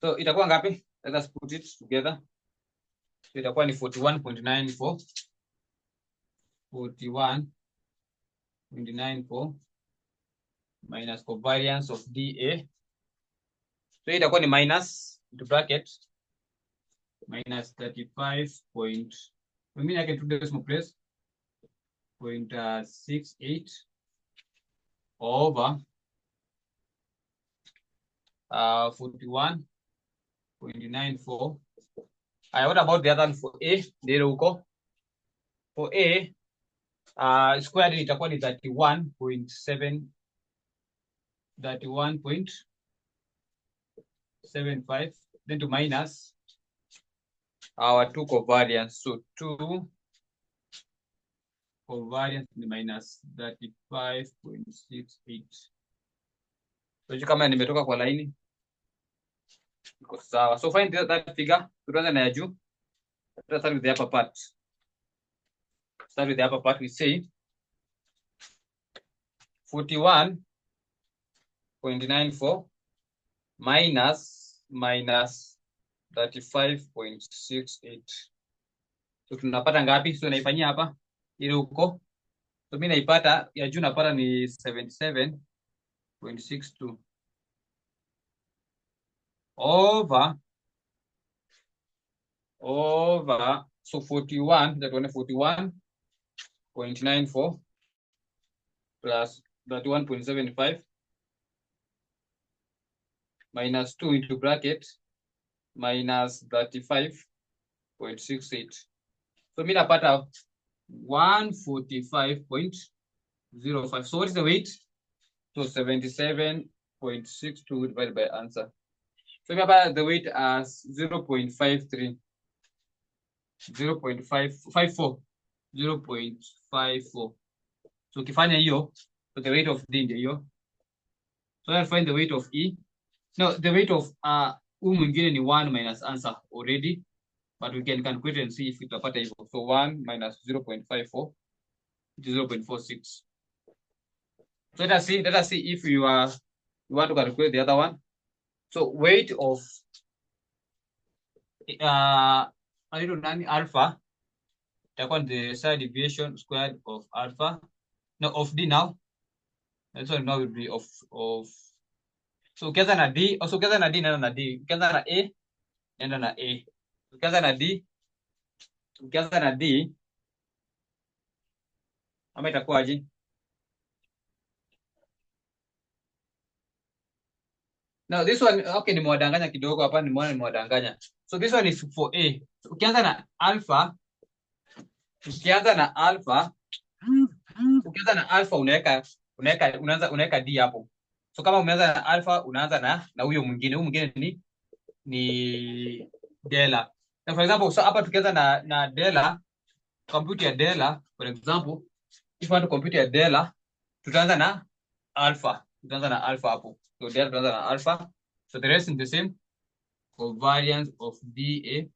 So itakuwa ngapi? Let us put it together. So itakuwa ni 41.94. 41.94 minus covariance of DA. So itakuwa ni minus into bracket minus 35 point. I mean I can do decimal place 0.68 over 41.94. What about the other one for A? For A, squared itakuwa ni 31.75, then to minus our 2 covariance. So 2 covariance minus 35.68. So kama nimetoka kwa laini iko sawa. So find that figure. Tuanze na ya juu. Let's start with the upper part. Start with the upper part. We say 41.94 minus 35.68. So tunapata ngapi? So naifanyia hapa ile huko. So mimi naipata ya juu napata ni 77.62 over so 41, that one 41.94 plus 31.75 minus 2 into bracket minus 35.68. So mimi napata 145.05. So what is the weight? So 77.62 divided by answer. So we have the weight as 0.53, 0.54, 0.54. So ukifanya hiyo, so the weight of D ndio hiyo. So I'll find the weight of E. No, the weight of mwingine ni 1 minus answer already, but we can calculate and see if itapata hivyo. So 1 minus 0.54, which is 0.46. So let us see if you want to calculate the other one. So weight of alpha, itakuwa the standard deviation squared of alpha. No, of D now. This one now will be of so ukianza na D, also ukianza na D nenda na D. Ukianza na A nenda na A. Ukianza na D ama itakuwaje? Now this one okay, nimewadanganya kidogo hapa, nimewadanganya. So this one is for A. So, ukianza na alpha unaweka D hapo. So kama umeanza na alpha unaanza na huyo mwingine ni Dela. Na for example, so hapa tukianza na Dela, compute ya Dela, for example, if you want to compute ya Dela, tutaanza na alpha. Hapo. So Dela tutaanza na alpha. So the rest is the same. Covariance of dA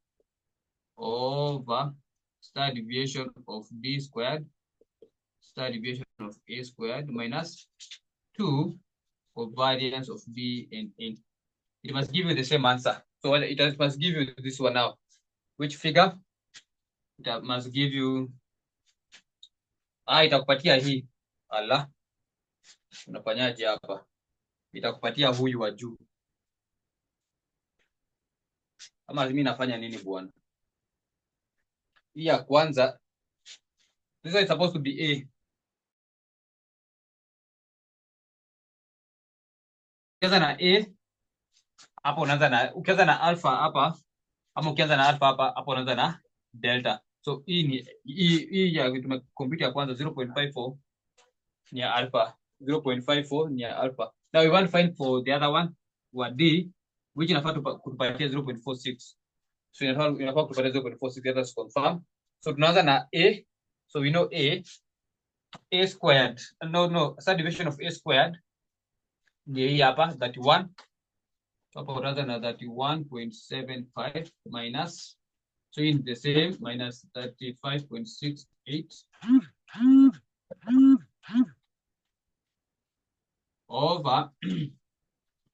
over standard deviation of D squared, standard deviation of A squared minus 2 covariance of B and N. It must give you the same answer. So it must give you this one now. Which figure? It must give you itakupatia hii. Ala. Unafanyaje hapa? Itakupatia huyu wa juu. Ama mimi nafanya nini bwana? Hii ya kwanza. This is supposed to be A. Ukianza na A hapa ukianza na alpha hapa ama ukianza na alpha hapa hapo unaanza na delta. So hii ya tumecompute ya kwanza 0.54 ni ya alpha, 0.54 ni ya alpha. Now we want to find for the other one wa D, which inafaa kutupatia 0.46. So inafaa kutupatia 0.46, let us confirm. So tunaanza na A. So we know A squared. No, third division of A squared ni hii hapa 31. Hapo utaanza na 31.75 minus, so in the same, minus 35.68 over,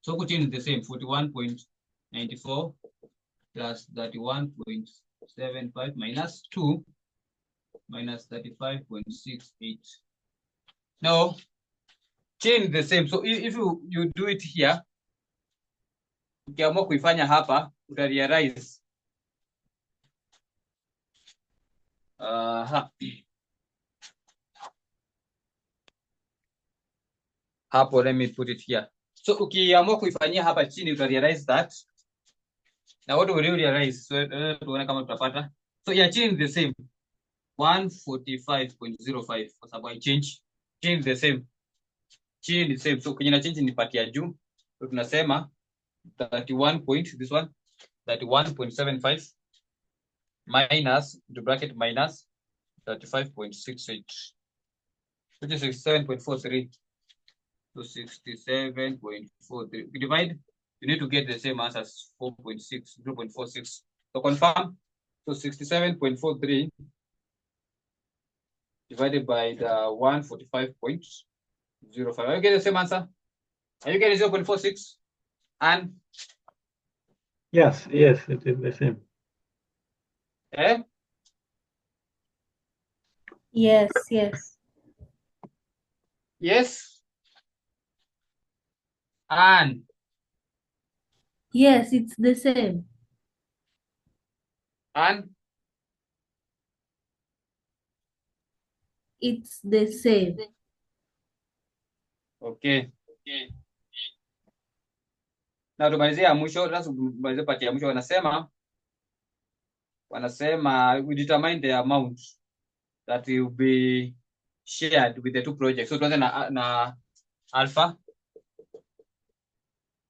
so continue the same, 41.94 plus 31.75 minus 2 minus 35.68. Now, change the same. So if you do it here, ukiamua kuifanya hapa, utarealize hapo, let me put it here. So ukiamua kuifanyia hapa chini utarealize that. Now what will you realize? So tuone kama tutapata. So ya chini the same, 145.05 kwa sababu I change the same. Chini the same. So kwenye na change nipatia juu. So tunasema 31 point, this one 31.75 minus, into bracket, minus 35.68, which is 67.43. So 67.43. Divide, you need to get the same answer as 0.46. So confirm. So 67.43 divided by the 145.05. Are you getting the same answer? Are you getting 0.46? And yes, it is the same. Yes. Yes. And Yes, it's the same. And It's the same. okay. Na tumalizia mwisho, tumalizie pati ya mwisho. Wanasema we determine the amount that will be shared with the two projects. So tuanze na alpha.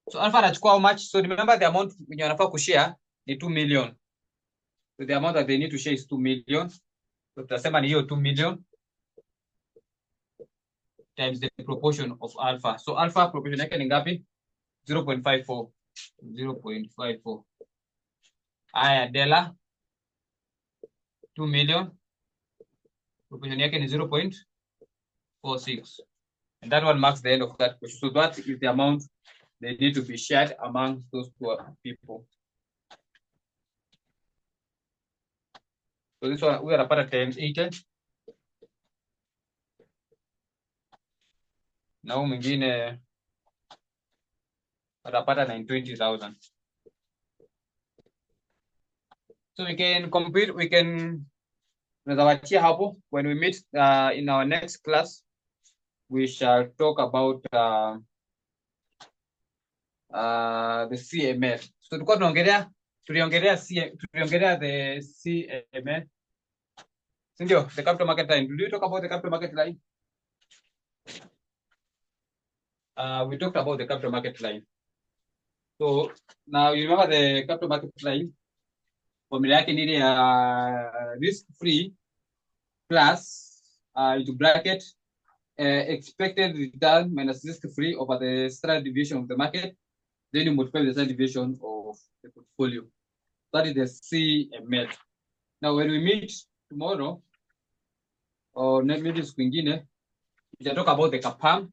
So alpha anachukua how much? So remember the amount wenye wanafaa kushare ni 2 million. So the amount that they need to share is 2 million. So tutasema ni hiyo 2 million times the proportion of alpha. So alpha proportion yake ni ngapi? 0.54. 0.54. Haya, Dela 2 million. Proportion yake ni 0.46. And that one marks the end of that question. So that is the amount they need to be shared among those poor people. So this one we are about 1080. Now mwingine atapata 920,000. So we can compete, we can hapo. When we meet in our next class, we shall talk about the CML. So tuliongelea the CML. Sindio, the capital market line. Did we talk about the capital market line? We talked about the capital market line. So now you remember the capital market line. Formula yake ni ile risk free plus into bracket expected return minus risk free over the standard deviation of the market. Then you multiply the standard deviation of the portfolio. That is the CML. Now when we meet tomorrow or next meeting kwingine, we shall talk about the CAPAM.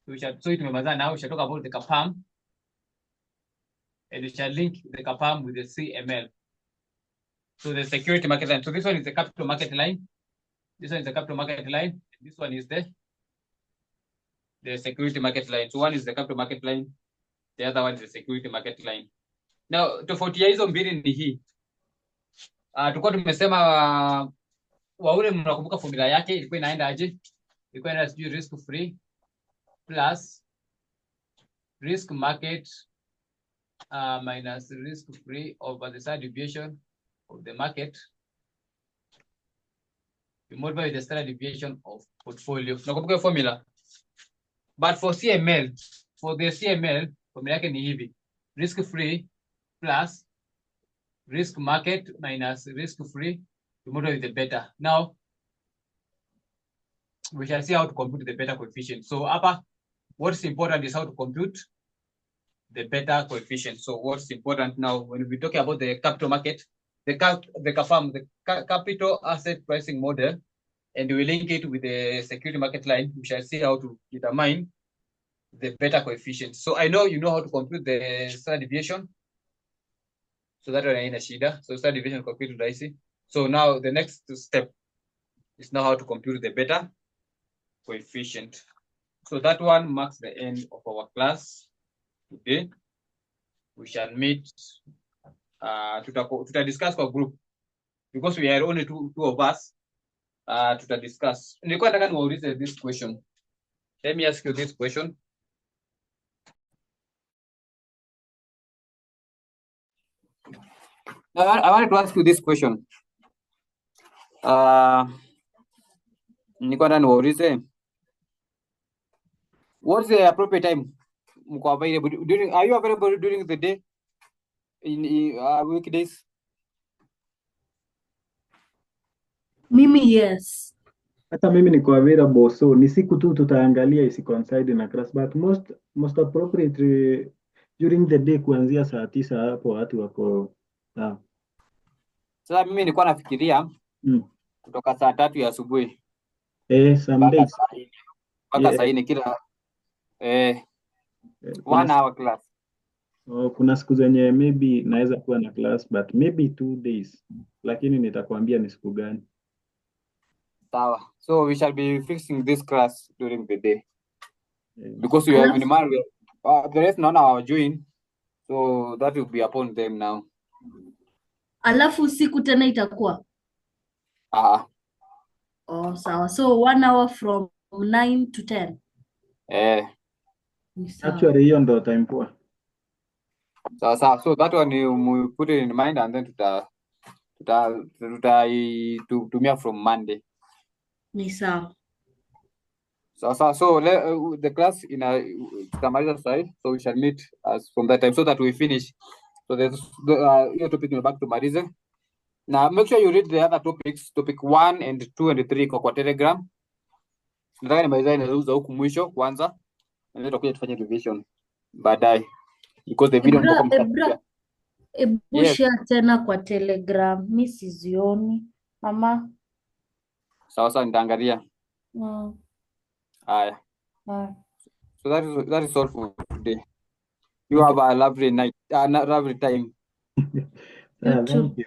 We shall talk about the CAPAM. And we shall link the CAPAM with the CML. So the security market line. So this one is the capital market line. This one is the capital market line. This one is the security market line. So one is the capital market line. The other one is the security market line. Now, tofauti ya hizo mbili ni hii. Tulikuwa tumesema waule mnakumbuka formula yake ilikuwa inaenda aje? Ilikuwa inaenda sijui risk free plus risk market minus risk free over the standard deviation of the market. We multiply the standard deviation of portfolio. Nakumbuka formula. But for CML, for the CML, formula yake ni hivi. Risk free plus risk market minus risk free to multiply with the beta. Now, we shall see how to compute the beta coefficient. So hapa, what's important is how to compute the beta coefficient. So what's important now, when we talk about the capital market, the CAPAM, the capital asset pricing model, and we link it with the security market line, we shall see how to determine the beta coefficient. So I know you know how to compute the standard deviation. So that one haina shida. So standard deviation compute rahisi. So now the next step is now how to compute the beta coefficient. So that one marks the end of our class today. We shall meet discuss kwa group because we are only two of us. Discuss. Nilikuwa nataka niwaulize this question. Let me ask you this question. I wanted to ask you this question. Nilikuwa nataka niwaulize, what's the appropriate time mko available during? Are you available during the day in weekdays? Mimi yes. Hata mimi niko available, so ni siku tu tutaangalia isicoincide na class, but most appropriate during the day kuanzia saa 9 hapo watu wako sawa. Sasa mimi nilikuwa nafikiria kutoka saa 3 ya asubuhi. Some days. Mpaka saa 4 kila 1 hour class. Kuna siku zenye maybe naweza kuwa na class but maybe 2 days, lakini nitakwambia ni siku gani. Sawa. So we shall be fixing this class during the day. Because we have in mind, the rest none are join, so that will be upon them now. Alafu usiku tena itakuwa? Oh, sawa. So 1 hour from 9 to 10? Actually, hiyo ndo time poa. Sawa. So that one you put it in mind and then tutumia from Monday. Ni sawa. So the class in tutamaliza side, so we shall meet as from that time so that we finish. So there's your topic in back to Marize. Now make sure you read the other topics, topic 1 and 2 and 3 kwa Telegram. Nataka nimaliza inauza huku mwisho kwanza. Na tutakuja tufanye revision baadaye. Because the video Ebu share tena kwa Telegram. Mimi sizioni. Mama. Sawa nitaangalia. Aye. Bye. So that is all for today. You Okay. have a lovely night, lovely time. You Thank too. you.